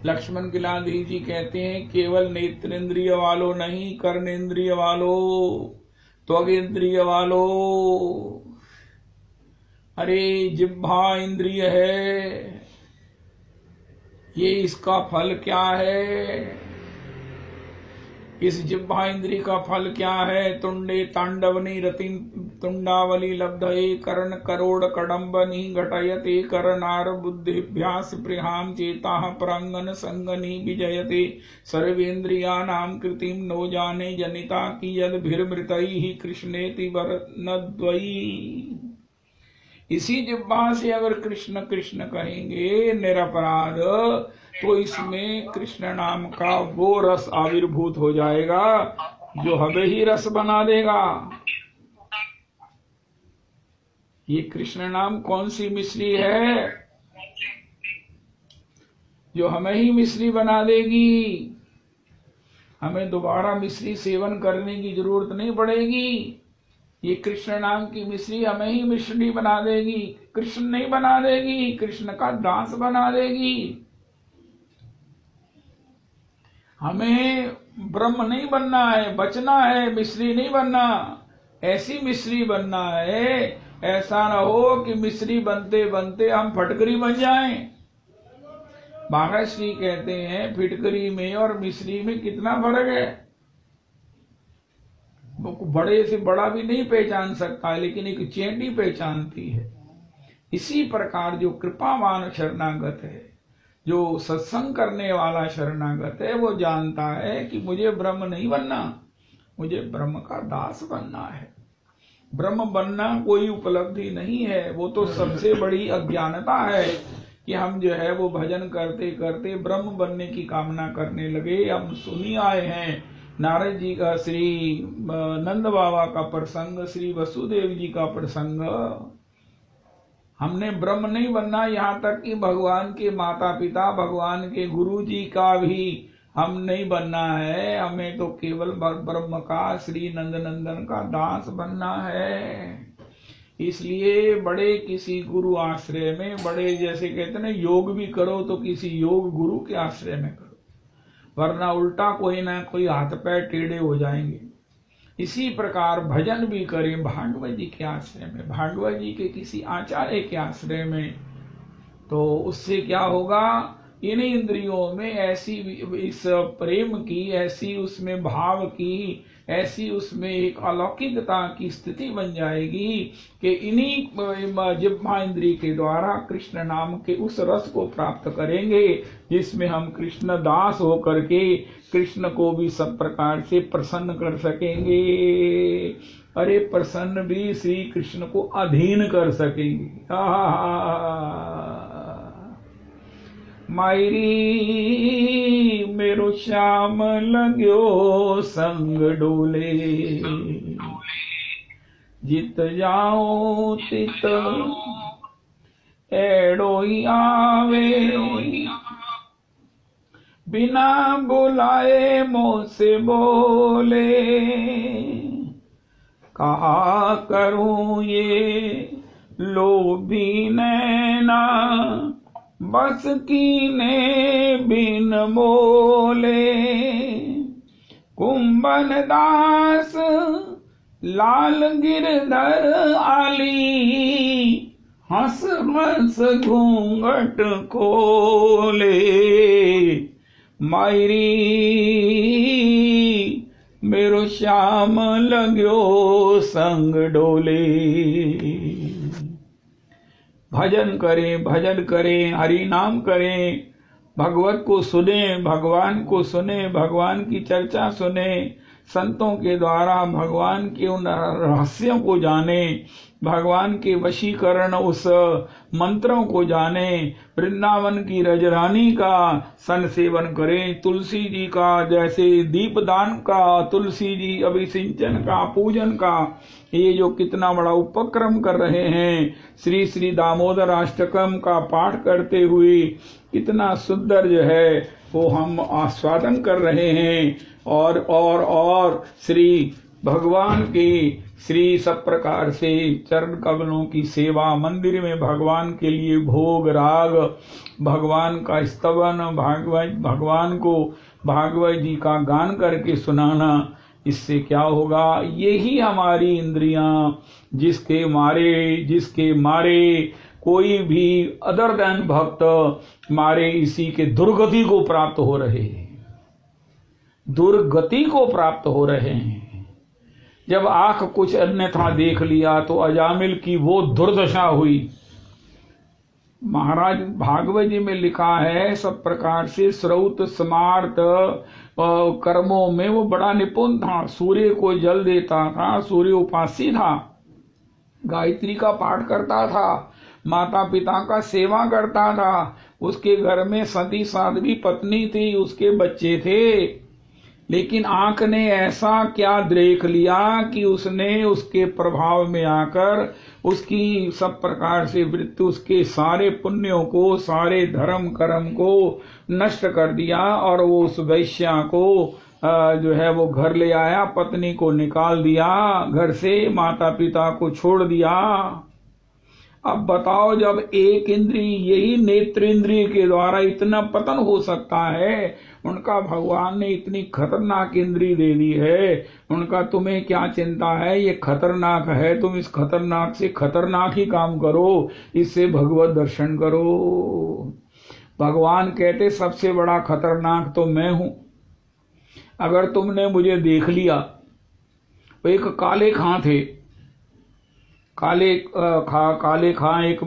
लक्ष्मण गिलाधी जी कहते हैं केवल नेत्रेंद्रिय वालो नहीं, कर्णेंद्रिय वालो, त्वगेंद्रिय वालो। अरे जिह्वा इंद्रिय है, ये इसका फल क्या है? इस जिह्वा इंद्री का फल क्या है? तुंडे तांडवनी रतिन तुंडावली लब्धये कर्ण करोड़ कडम्बनी घटयते करनार बुद्धिभ्यास प्रिहाम चेता प्रांगन संगनी विजयते सर्वेन्द्रियाणां कृतिम नो जाने जनिता की यद भीर्मृतैः कृष्णेति वरनद्वयी। इसी जिह्वा से अगर कृष्ण कृष्ण कहेंगे निरपराध, तो इसमें कृष्ण नाम का वो रस आविर्भूत हो जाएगा जो हमें ही रस बना देगा। ये कृष्ण नाम कौन सी मिश्री है जो हमें ही मिश्री बना देगी? हमें दोबारा मिश्री सेवन करने की जरूरत नहीं पड़ेगी। ये कृष्ण नाम की मिश्री हमें ही मिश्री बना देगी, कृष्ण नहीं बना देगी, कृष्ण का दास बना देगी। हमें ब्रह्म नहीं बनना है, बचना है, मिश्री नहीं बनना। ऐसी मिश्री बनना है, ऐसा ना हो कि मिश्री बनते बनते हम फटकरी बन जाएं। महाराज श्री कहते हैं फिटकरी में और मिश्री में कितना फर्क है। बड़े से बड़ा भी नहीं पहचान सकता, लेकिन एक चेंटी पहचानती है। इसी प्रकार जो कृपावान शरणागत है, जो सत्संग करने वाला शरणागत है, वो जानता है कि मुझे ब्रह्म नहीं बनना, मुझे ब्रह्म का दास बनना है। ब्रह्म बनना कोई उपलब्धि नहीं है, वो तो सबसे बड़ी अज्ञानता है कि हम जो है वो भजन करते करते ब्रह्म बनने की कामना करने लगे। हम सुनी आए हैं नारद जी का, श्री नंद बाबा का प्रसंग, श्री वसुदेव जी का प्रसंग। हमने ब्रह्म नहीं बनना, यहाँ तक कि भगवान के माता पिता, भगवान के गुरु जी का भी हम नहीं बनना है। हमें तो केवल ब्रह्म का, श्री नंद नंदन का दास बनना है। इसलिए बड़े किसी गुरु आश्रय में, बड़े जैसे कहते हैं योग भी करो तो किसी योग गुरु के आश्रय में करो, वरना उल्टा कोई ना कोई हाथ पैर टेढ़े हो जाएंगे। इसी प्रकार भजन भी करें भागवत जी के आश्रय में, भागवत जी के किसी आचार्य के आश्रय में, तो उससे क्या होगा, इन इंद्रियों में ऐसी इस प्रेम की, ऐसी उसमें भाव की, ऐसी उसमें एक अलौकिकता की स्थिति बन जाएगी कि इन्हीं जिह्वा इंद्री के द्वारा कृष्ण नाम के उस रस को प्राप्त करेंगे जिसमें हम कृष्ण दास होकर के कृष्ण को भी सब प्रकार से प्रसन्न कर सकेंगे। अरे प्रसन्न भी श्री कृष्ण को अधीन कर सकेंगे। मायरी मेरो श्याम लग्यो संग डोले, जित जाओ तित एड़ो ही आवे, बिना बुलाए मुँह से बोले, कहा करूं ये लोभी नैना, बस कीने बिन मोले, कुंभन दास लाल गिरधर आली, हंस हंस घूंघट खोले, मायरी मेरो श्याम लग्यो संग डोले। भजन करें, भजन करें, हरि नाम करें, भगवत को सुने, भगवान को सुने, भगवान की चर्चा सुने, संतों के द्वारा भगवान के उन रहस्यों को जाने, भगवान के वशीकरण उस मंत्रों को जाने, वृंदावन की रजरानी का सन सेवन करें, तुलसी जी का जैसे दीपदान का, तुलसी जी अभिसिंचन का, पूजन का, ये जो कितना बड़ा उपक्रम कर रहे हैं, श्री श्री दामोदर अष्टकम का पाठ करते हुए कितना सुंदर जो है वो हम आस्वादन कर रहे हैं। और श्री भगवान के श्री सब प्रकार से चरण कमलों की सेवा, मंदिर में भगवान के लिए भोग राग, भगवान का स्तवन, भगवान को भागवत जी का गान करके सुनाना, इससे क्या होगा, यही हमारी इंद्रियां जिसके मारे कोई भी अदर देन भक्त मारे इसी के दुर्गति को प्राप्त हो रहे हैं। दुर्गति को प्राप्त हो रहे हैं। जब आंख कुछ अन्यथा देख लिया तो अजामिल की वो दुर्दशा हुई। महाराज भागवत जी में लिखा है, सब प्रकार से श्रौत स्मार्त कर्मों में वो बड़ा निपुण था। सूर्य को जल देता था, सूर्य उपासी था, गायत्री का पाठ करता था, माता पिता का सेवा करता था, उसके घर में सती साध्वी पत्नी थी, उसके बच्चे थे। लेकिन आंख ने ऐसा क्या देख लिया कि उसने उसके प्रभाव में आकर उसकी सब प्रकार से वृत्ति, उसके सारे पुण्यों को, सारे धर्म कर्म को नष्ट कर दिया। और वो उस वैश्या को जो है वो घर ले आया, पत्नी को निकाल दिया घर से, माता पिता को छोड़ दिया। अब बताओ, जब एक इंद्रिय, यही नेत्र इंद्रिय के द्वारा इतना पतन हो सकता है, उनका भगवान ने इतनी खतरनाक इंद्रिय दे दी है, उनका तुम्हें क्या चिंता है? ये खतरनाक है, तुम इस खतरनाक से खतरनाक ही काम करो, इससे भगवत दर्शन करो। भगवान कहते सबसे बड़ा खतरनाक तो मैं हूं। अगर तुमने मुझे देख लिया, तो एक काले खां थे, काले खां एक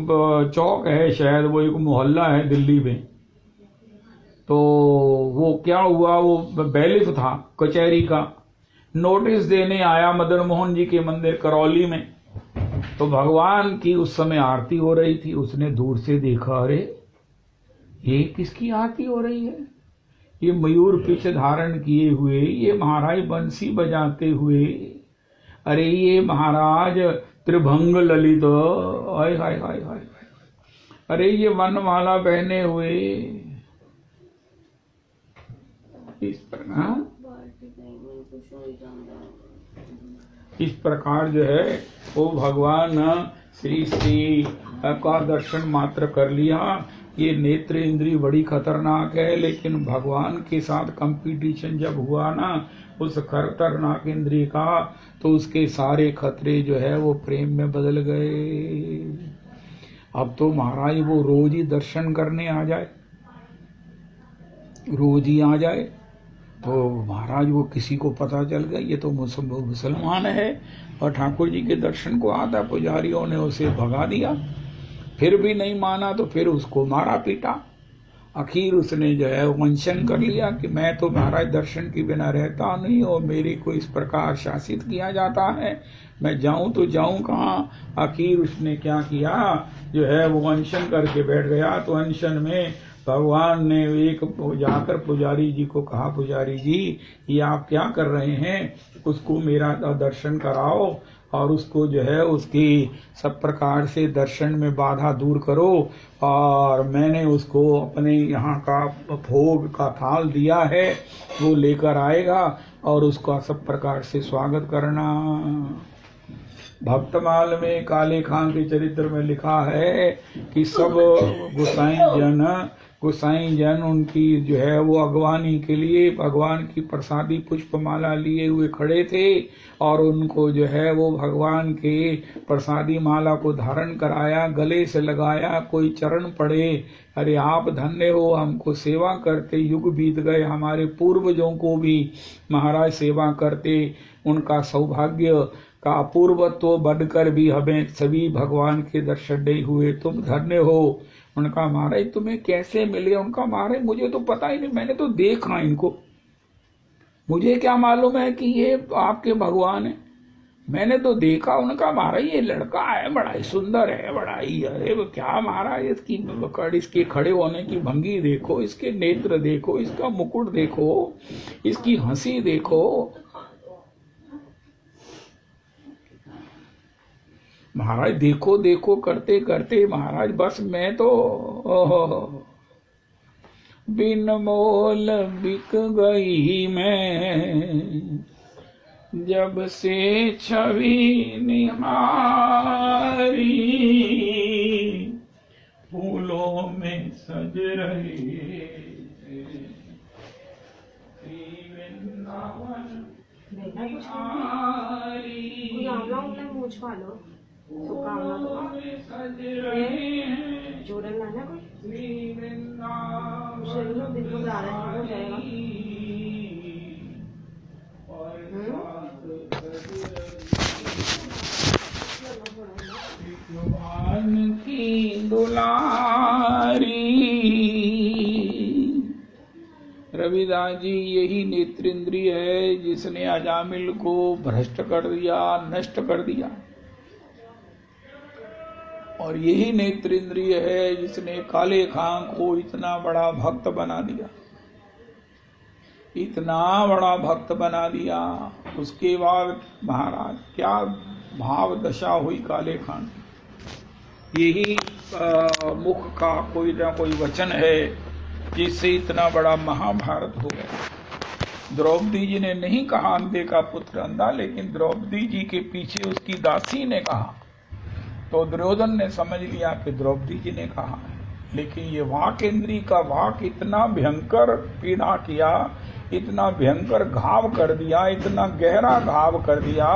चौक है, शायद वो एक मोहल्ला है दिल्ली में। तो वो क्या हुआ, वो बैलिफ था कचहरी का, नोटिस देने आया मदन मोहन जी के मंदिर करौली में। तो भगवान की उस समय आरती हो रही थी, उसने दूर से देखा, अरे ये किसकी आरती हो रही है? ये मयूर पिछ धारण किए हुए, ये महाराज बंसी बजाते हुए, अरे ये महाराज त्रिभंग ललित, हाय हाय हाय हाय, अरे ये वनमाला पहने हुए, इस प्रकार जो है वो भगवान श्री श्री का दर्शन मात्र कर लिया। ये नेत्र इंद्रिय बड़ी खतरनाक है, लेकिन भगवान के साथ कंपटीशन जब हुआ ना उस खतरनाक इंद्रिय का, तो उसके सारे खतरे जो है वो प्रेम में बदल गए। अब तो महाराज वो रोज ही दर्शन करने आ जाए, रोज ही आ जाए, तो महाराज वो किसी को पता चल गया ये तो मुसलमान है और ठाकुर जी के दर्शन को आता। पुजारियों ने उसे भगा दिया, फिर भी नहीं माना तो फिर उसको मारा पीटा। आखिर उसने जो है वंचन कर लिया कि मैं तो महाराज दर्शन के बिना रहता नहीं और मेरे को इस प्रकार शासित किया जाता है, मैं जाऊं तो जाऊं कहाँ। आखिर उसने क्या किया, जो है वो अनशन करके बैठ गया। तो अनशन में भगवान ने एक जाकर पुजारी जी को कहा, पुजारी जी ये आप क्या कर रहे हैं, उसको मेरा दर्शन कराओ और उसको जो है उसकी सब प्रकार से दर्शन में बाधा दूर करो। और मैंने उसको अपने यहाँ का भोग का थाल दिया है, वो लेकर आएगा और उसका सब प्रकार से स्वागत करना। भक्तमाल में काले खां के चरित्र में लिखा है कि सब गोसाई जन उनकी जो है वो अगवानी के लिए भगवान की प्रसादी पुष्पमाला लिए हुए खड़े थे और उनको जो है वो भगवान के प्रसादी माला को धारण कराया, गले से लगाया, कोई चरण पड़े, अरे आप धन्य हो, हमको सेवा करते युग बीत गए, हमारे पूर्वजों को भी महाराज सेवा करते, उनका सौभाग्य का अपूर्वत्व बढ़कर भी हमें सभी भगवान के दर्शन नहीं हुए, तुम धन्य हो। उनका महाराज तुम्हें कैसे मिले? उनका महाराज मुझे तो पता ही नहीं, मैंने तो देखा इनको, मुझे क्या मालूम है कि ये आपके भगवान है, मैंने तो देखा। उनका महाराज ये लड़का है बड़ा ही सुंदर है, बड़ा ही, अरे वो क्या महाराज इसके खड़े होने की भंगी देखो, इसके नेत्र देखो, इसका मुकुट देखो, इसकी हंसी देखो। महाराज देखो देखो करते करते महाराज बस मैं तो बिन मोल बिक गई मैं, जब से छवि निहारी, फूलों में सज रहे वृंदावन जोड़न लाना कोई बिल्कुल हो जाएगा। रविदास जी, यही नेत्रेंद्रिय है जिसने अजामिल को भ्रष्ट कर दिया, नष्ट कर दिया। और यही नेत्रेंद्रिय है जिसने काले खां को इतना बड़ा भक्त बना दिया, इतना बड़ा भक्त बना दिया। उसके बाद महाराज क्या भाव दशा हुई काले खां की। यही मुख का कोई ना कोई वचन है जिससे इतना बड़ा महाभारत हो गया। द्रौपदी जी ने नहीं कहा अंधे का पुत्र अंधा, लेकिन द्रौपदी जी के पीछे उसकी दासी ने कहा, तो दुर्योधन ने समझ लिया कि द्रौपदी जी ने कहा है। लेकिन ये वाक इंद्री का वाक इतना भयंकर पीड़ा किया, इतना भयंकर घाव कर दिया, इतना गहरा घाव कर दिया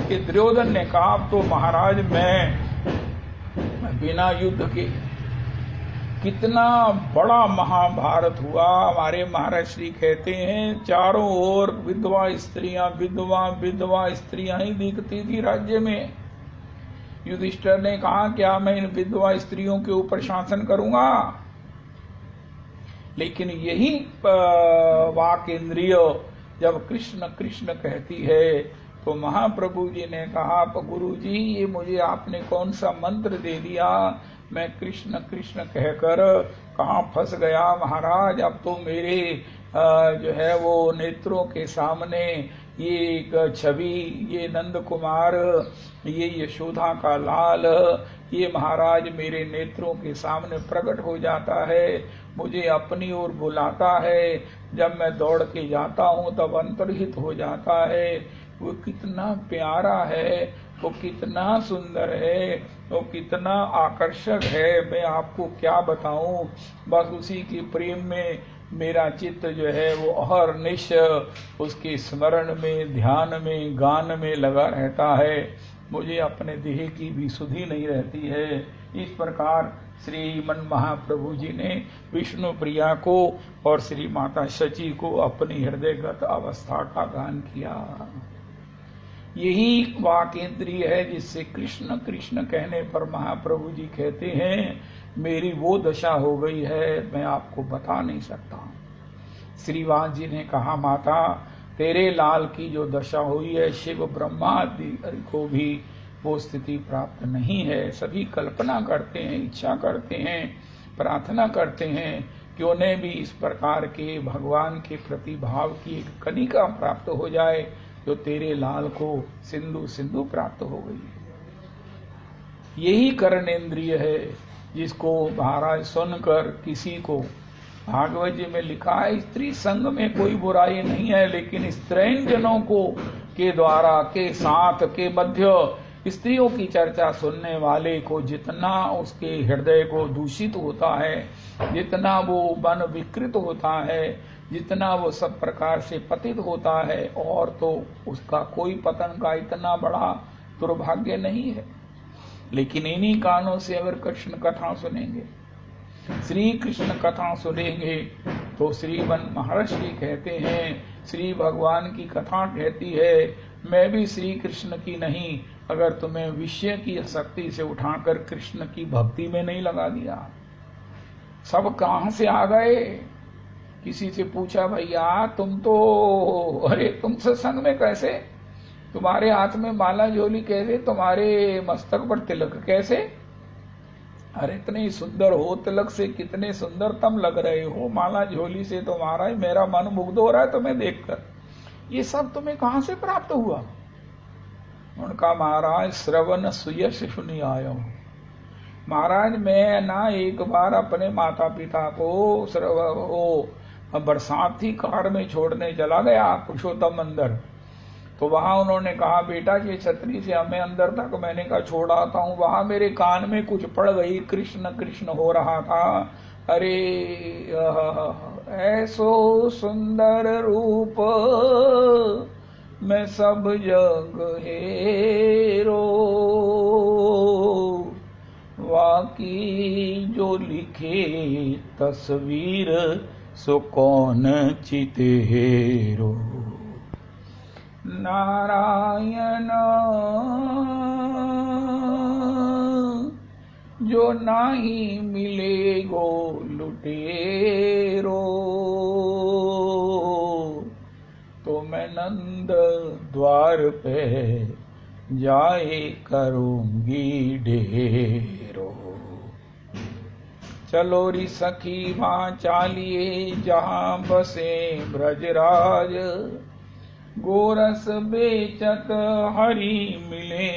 कि दुर्योधन ने कहा तो महाराज मैं बिना युद्ध के। कितना बड़ा महाभारत हुआ। हमारे महाराज श्री कहते हैं चारों ओर विधवा स्त्रियां, विधवा स्त्रियां ही दिखती थी राज्य में। युधिष्ठिर ने कहा क्या मैं इन विधवा स्त्रियों के ऊपर शासन करूंगा? लेकिन यही वाक इंद्रिय जब कृष्ण कृष्ण कहती है तो महाप्रभु जी ने कहा गुरु जी ये मुझे आपने कौन सा मंत्र दे दिया, मैं कृष्ण कृष्ण कहकर कहाँ फंस गया महाराज। अब तो मेरे जो है वो नेत्रों के सामने ये एक छवि, ये नंद कुमार, ये यशोदा का लाल, ये महाराज मेरे नेत्रों के सामने प्रकट हो जाता है, मुझे अपनी ओर बुलाता है। जब मैं दौड़ के जाता हूँ तब अंतर्हित हो जाता है। वो कितना प्यारा है, वो कितना सुंदर है, वो कितना आकर्षक है, मैं आपको क्या बताऊं। बस उसी के प्रेम में मेरा चित्त जो है वो अहर्निश उसके स्मरण में, ध्यान में, गान में लगा रहता है। मुझे अपने देह की भी सुधि नहीं रहती है। इस प्रकार श्रीमन महाप्रभु जी ने विष्णु प्रिया को और श्री माता शची को अपनी हृदयगत अवस्था का गान किया। यही वाकेंद्रिय है जिससे कृष्ण कृष्ण कहने पर महाप्रभु जी कहते हैं मेरी वो दशा हो गई है मैं आपको बता नहीं सकता। श्रीवास जी ने कहा माता तेरे लाल की जो दशा हुई है शिव ब्रह्मा आदि को भी वो स्थिति प्राप्त नहीं है। सभी कल्पना करते हैं, इच्छा करते हैं, प्रार्थना करते हैं कि उन्हें भी इस प्रकार के भगवान के प्रति भाव की एक कणिका प्राप्त हो जाए जो तेरे लाल को सिंधु सिंधु प्राप्त हो गई। यही कर्णेंद्रिय है जिसको महाराज सुनकर किसी को भागवत जी में लिखा है स्त्री संग में कोई बुराई नहीं है, लेकिन स्त्रीण जनों को के द्वारा के साथ के मध्य स्त्रियों की चर्चा सुनने वाले को जितना उसके हृदय को दूषित होता है, जितना वो मन विकृत होता है, जितना वो सब प्रकार से पतित होता है, और तो उसका कोई पतन का इतना बड़ा दुर्भाग्य नहीं है। लेकिन इन्हीं कानों से अगर कृष्ण कथा सुनेंगे, श्री कृष्ण कथा सुनेंगे तो श्रीमन महर्षि कहते हैं, श्री भगवान की कथा कहती है मैं भी श्री कृष्ण की नहीं, अगर तुम्हें विषय की शक्ति से उठाकर कृष्ण की भक्ति में नहीं लगा दिया। सब कहां से आ गए? किसी से पूछा भैया तुम तो, अरे तुम सत्संग में कैसे, तुम्हारे हाथ में माला झोली कैसे, तुम्हारे मस्तक पर तिलक कैसे, अरे इतने सुंदर हो, तिलक से कितने सुंदरतम लग रहे हो, माला झोली से तुम्हारा ही मेरा मन मुग्ध हो रहा है तुम्हें देखकर, ये सब तुम्हें कहां से प्राप्त हुआ? उनका महाराज श्रवण सुयश सुनी आयो। महाराज मैं ना एक बार अपने माता पिता को बरसाती कार में छोड़ने चला गया पुरुषोत्तम मंदिर, तो वहां उन्होंने कहा बेटा ये छतरी से हमें अंदर तक, मैंने कहा छोड़ आता हूं। वहां मेरे कान में कुछ पड़ गई, कृष्ण कृष्ण हो रहा था। अरे ऐसो सुंदर रूप मैं सब जग हेरो, वाकी जो लिखे तस्वीर सो कौन चितेरो। नारायण जो नाही मिले गो लुटेरो, मैं नंद द्वार पे जाए करूंगी ढेरो। चलो री सखी वहाँ चालिए जहाँ बसे ब्रजराज, गोरस बेचत हरि मिले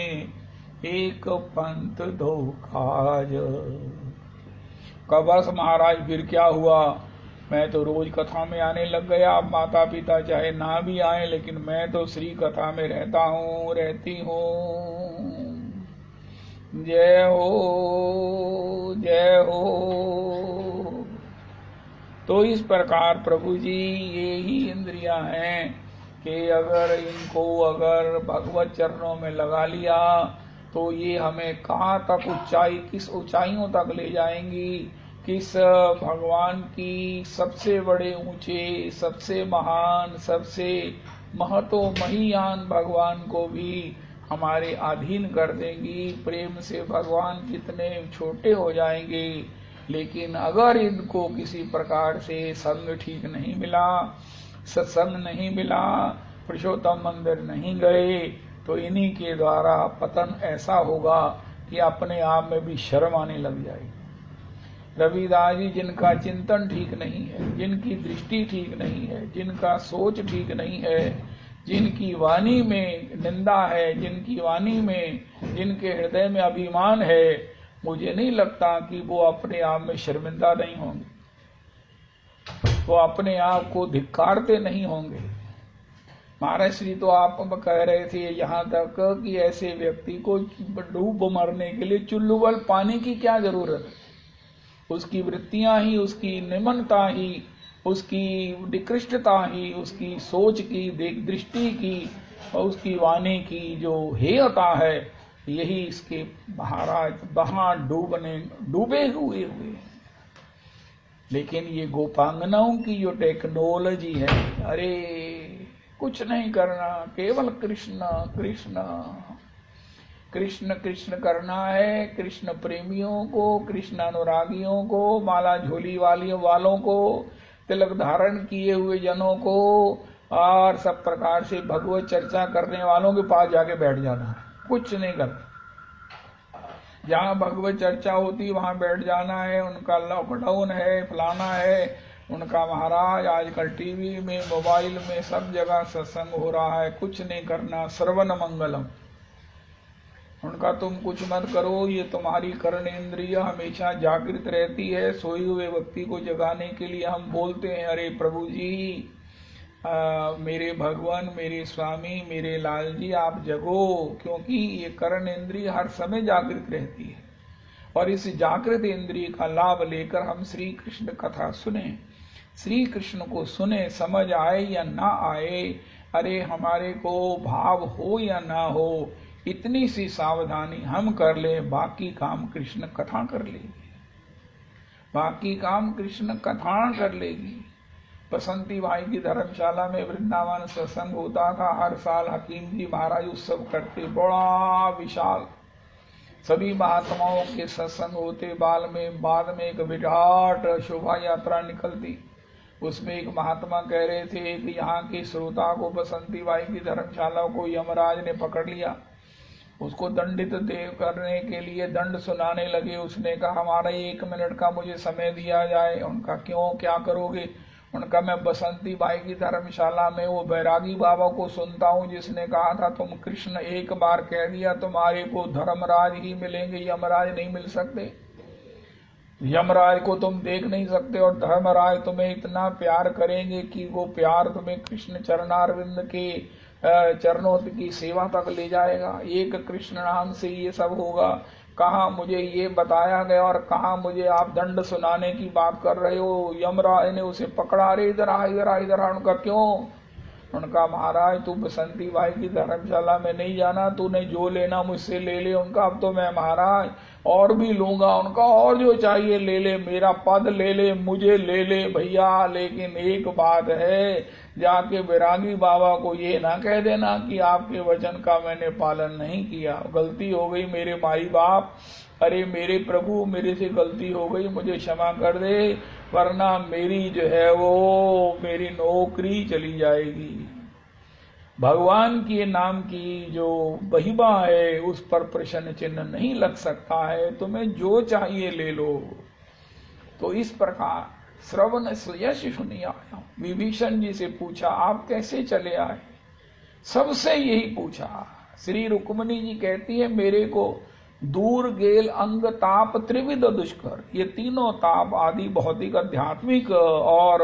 एक पंथ दो काज। कबस महाराज फिर क्या हुआ, मैं तो रोज कथा में आने लग गया। अब माता पिता चाहे ना भी आए, लेकिन मैं तो श्री कथा में रहता हूँ, रहती हूँ। जय हो जय हो। तो इस प्रकार प्रभु जी ये ही इंद्रियां हैं कि अगर अगर भगवत चरणों में लगा लिया तो ये हमें कहाँ तक किस ऊंचाइयों तक ले जाएंगी, किस भगवान की सबसे बड़े ऊंचे, सबसे महान, सबसे महियान भगवान को भी हमारे अधीन कर देंगी। प्रेम से भगवान कितने छोटे हो जाएंगे, लेकिन अगर इनको किसी प्रकार से संग ठीक नहीं मिला, सत्संग नहीं मिला, पुरुषोत्तम मंदिर नहीं गए, तो इन्हीं के द्वारा पतन ऐसा होगा कि अपने आप में भी शर्म आने लग जाएगी। रविदास जी जिनका चिंतन ठीक नहीं है, जिनकी दृष्टि ठीक नहीं है, जिनका सोच ठीक नहीं है, जिनकी वाणी में निंदा है, जिनकी वाणी में, जिनके हृदय में अभिमान है, मुझे नहीं लगता कि वो अपने आप में शर्मिंदा नहीं होंगे, वो अपने आप को धिक्कारते नहीं होंगे। महाराज श्री तो आप कह रहे थे यहाँ तक कि ऐसे व्यक्ति को डूब मरने के लिए चुल्लुबल पानी की क्या जरूरत है। उसकी वृत्तियां ही, उसकी निम्नता ही, उसकी निकृष्टता ही, उसकी सोच की, दृष्टि की और उसकी वाणी की जो हेयता है, यही इसके महाराज वहां डूबे हुए। लेकिन ये गोपांगनाओं की जो टेक्नोलॉजी है, अरे कुछ नहीं करना, केवल कृष्ण कृष्ण कृष्ण कृष्ण करना है। कृष्ण प्रेमियों को, कृष्ण अनुरागियों को, माला झोली वालों को, तिलक धारण किए हुए जनों को और सब प्रकार से भगवत चर्चा करने वालों के पास जाके बैठ जाना है, कुछ नहीं करना। जहाँ भगवत चर्चा होती वहां बैठ जाना है। उनका लॉकडाउन है, फलाना है, उनका महाराज आजकल टीवी में, मोबाइल में, सब जगह सत्संग हो रहा है, कुछ नहीं करना। श्रवण मंगलम, उनका तुम कुछ मत करो, ये तुम्हारी कर्ण इंद्रिय हमेशा जागृत रहती है। सोए हुए व्यक्ति को जगाने के लिए हम बोलते हैं, अरे प्रभु जी, मेरे भगवान, मेरे स्वामी, मेरे लाल जी, आप जगो, क्योंकि ये कर्ण इंद्रिय हर समय जागृत रहती है। और इस जागृत इंद्रिय का लाभ लेकर हम श्री कृष्ण कथा सुने, श्री कृष्ण को सुने, समझ आए या ना आए, अरे हमारे को भाव हो या ना हो, इतनी सी सावधानी हम कर ले, बाकी काम कृष्ण कथा कर लेगी, बाकी काम कृष्ण कथा कर लेगी। बसंती भाई की धर्मशाला में वृंदावन सत्संग होता था, हर साल हकीम जी महाराज उत्सव करते, बड़ा विशाल, सभी महात्माओं के सत्संग होते। बाद में एक विराट शोभा यात्रा निकलती, उसमें एक महात्मा कह रहे थे कि यहाँ के श्रोता को, बसंती भाई की धर्मशाला को यमराज ने पकड़ लिया। उसको दंडित करने के लिए दंड सुनाने लगे। उसने कहा हमारा 1 मिनट का मुझे समय दिया जाए। उनका क्यों, क्या करोगे? उनका मैं बसंती बाई की धर्मशाला में वो बैरागी बाबा को सुनता हूँ जिसने कहा था तुम कृष्ण एक बार कह दिया तुम्हारे को धर्मराज ही मिलेंगे, यमराज नहीं मिल सकते। यमराज को तुम देख नहीं सकते और धर्मराज तुम्हें इतना प्यार करेंगे कि वो प्यार तुम्हें कृष्ण चरणारविंद के चरणों की सेवा तक ले जाएगा। एक कृष्ण नाम से ये सब होगा। कहाँ मुझे ये बताया गया और कहाँ मुझे आप दंड सुनाने की बात कर रहे हो? यमराज ने उसे पकड़ा, रे इधर आ, इधर आ, इधर आ। उनका क्यों? उनका महाराज तू बसंती भाई की धर्मशाला में नहीं जाना, तूने जो लेना मुझसे ले ले। उनका अब तो मैं महाराज और भी लूंगा। उनका और जो चाहिए ले ले, मेरा पद ले ले, मुझे ले ले भैया, लेकिन एक बात है, जाके बैरागी बाबा को ये ना कह देना कि आपके वचन का मैंने पालन नहीं किया, गलती हो गई मेरे माई बाप, अरे मेरे प्रभु मेरे से गलती हो गई, मुझे क्षमा कर दे, वरना मेरी जो है वो मेरी नौकरी चली जाएगी। भगवान के नाम की जो महिमा है उस पर प्रश्न चिन्ह नहीं लग सकता है, तुम्हें जो चाहिए ले लो। तो इस प्रकार श्रवण यश सुनी आया। विभीषण जी से पूछा आप कैसे चले आए, सबसे यही पूछा। श्री रुक्मिणी जी कहती है मेरे को दूर गेल अंग ताप त्रिविध दुष्कर, ये तीनों ताप आदि भौतिक आध्यात्मिक और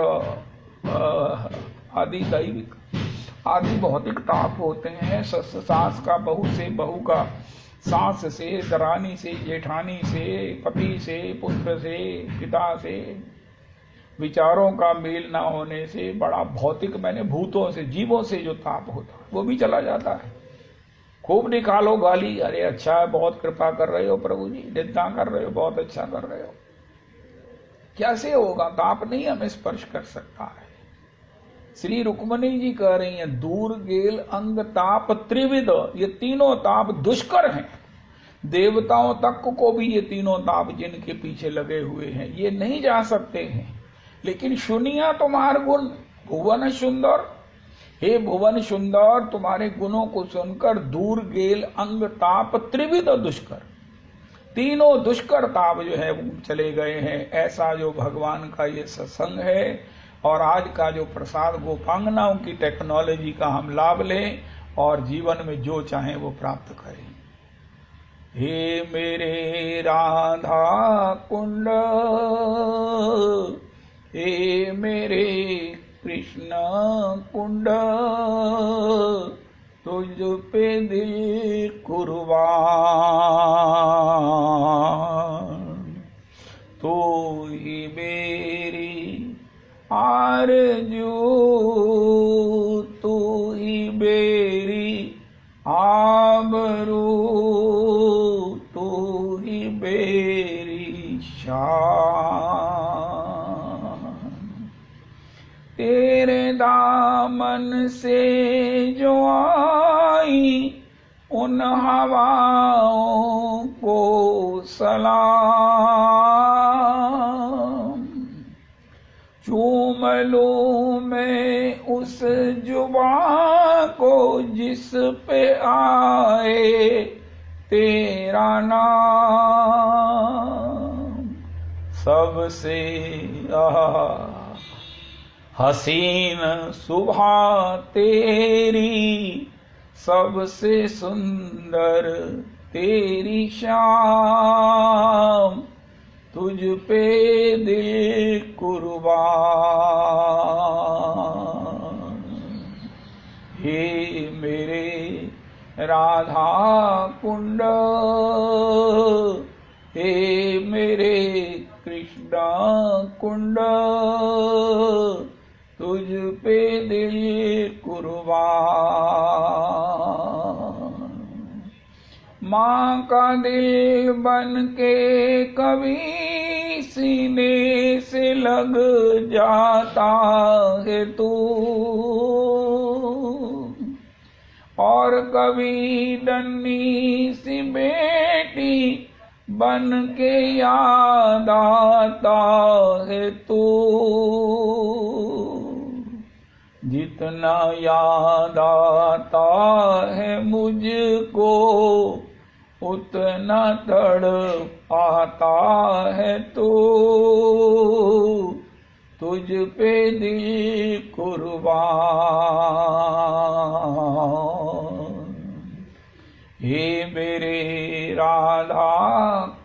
आदि दैविक आदि भौतिक ताप होते हैं। सास का बहू से, बहू का सास से, दरानी से, जेठानी से, पति से, पुत्र से, पिता से, विचारों का मेल ना होने से, बड़ा भौतिक मैंने भूतों से, जीवों से जो ताप होता है वो भी चला जाता है। खूब निकालो गाली, अरे अच्छा है, बहुत कृपा कर रहे हो प्रभु जी, निंदा कर रहे हो, बहुत अच्छा कर रहे हो, कैसे होगा, ताप नहीं हमें स्पर्श कर सकता है। श्री रुक्मिणी जी कह रही हैं दूर गेल अंग ताप त्रिविध, ये तीनों ताप दुष्कर हैं। देवताओं तक को भी ये तीनों ताप जिनके पीछे लगे हुए हैं ये नहीं जा सकते हैं। लेकिन सुनिया तुम्हार गुण भुवन सुंदर, हे भुवन सुंदर तुम्हारे गुणों को सुनकर दूर गेल अंग ताप त्रिविध दुष्कर, तीनों दुष्कर ताप जो है वो चले गए हैं। ऐसा जो भगवान का ये सत्संग है और आज का जो प्रसाद गोपांगनाओं की टेक्नोलॉजी का हम लाभ लें और जीवन में जो चाहें वो प्राप्त करें। हे मेरे राधा कुंड, हे मेरे कृष्ण कुंड, तुझ पे दिल कुर्बान, तो ही मेरी आरज़ू, तू ही मेरी आबरू, तू ही मेरी शान। तेरे दामन से जो आई उन हवाओं को सलाम, चूम लूं मैं उस जुबां को जिस पे आए तेरा नाम। सबसे हसीन सुबह तेरी, सबसे सुंदर तेरी शाम, तुझ पे दिल कुर्बान। हे मेरे राधा कुंड, हे मेरे कृष्ण कुंड, तुझ पे दिल कुर्बान। माँ का दिल बन के कभी सीने से लग जाता है तू, और कभी नन्ही सी बेटी बन के याद आता है तू। जितना याद आता है मुझको उतना तड़पाता है तू, तुझ पे दिल कुर्बान। हे मेरे राधा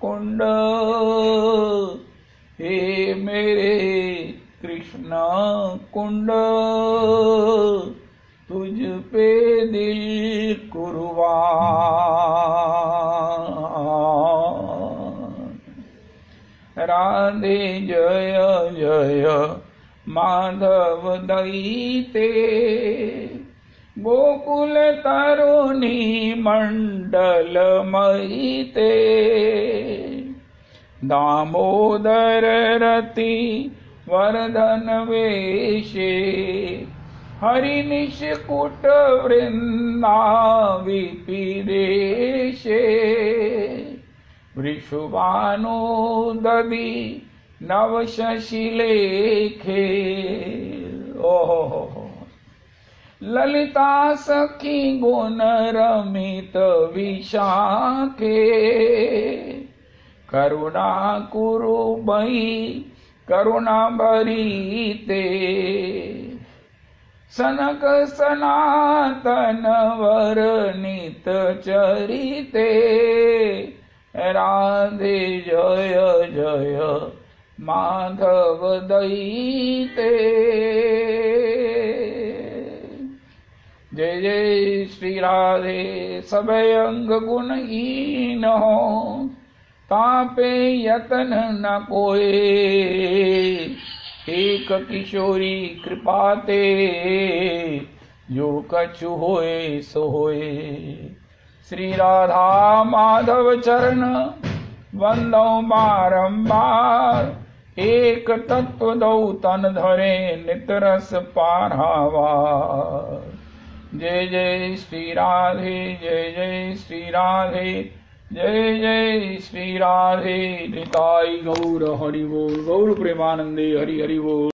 कुंड, हे मेरे कृष्ण कुंड, तुझ पे दिल कुर्बान। राधे जय जय माधव दयिते, गोकुल तरुणी मंडल महिते, दामोदर रति वर्धन वेशे, हरि निष्कुट वृंदाविपीदेशे, वृषभानो दधि नव शशिलेखे। ओहो ललिता सखी गुण रमित विशाखे, करुणा कुरु बही करुणा भरी ते, सनक सनातन वर नित चरिते, राधे जय जय माधव दयिते। जय जय श्री राधे। सब अंग गुणहीन हो, तापे यतन न कोय, एक किशोरी कृपाते, जो कछु होए सो होए। श्री राधा माधव चरण वंदौ बारंबार, एक तत्व दौ तन धरे नित रस पारावार। जय जय श्री राधे, जय जय श्री राधे, जय जय श्री राधे। निताई गौर हरि बोल। गौर प्रेमानंदे हरि हरि बोल।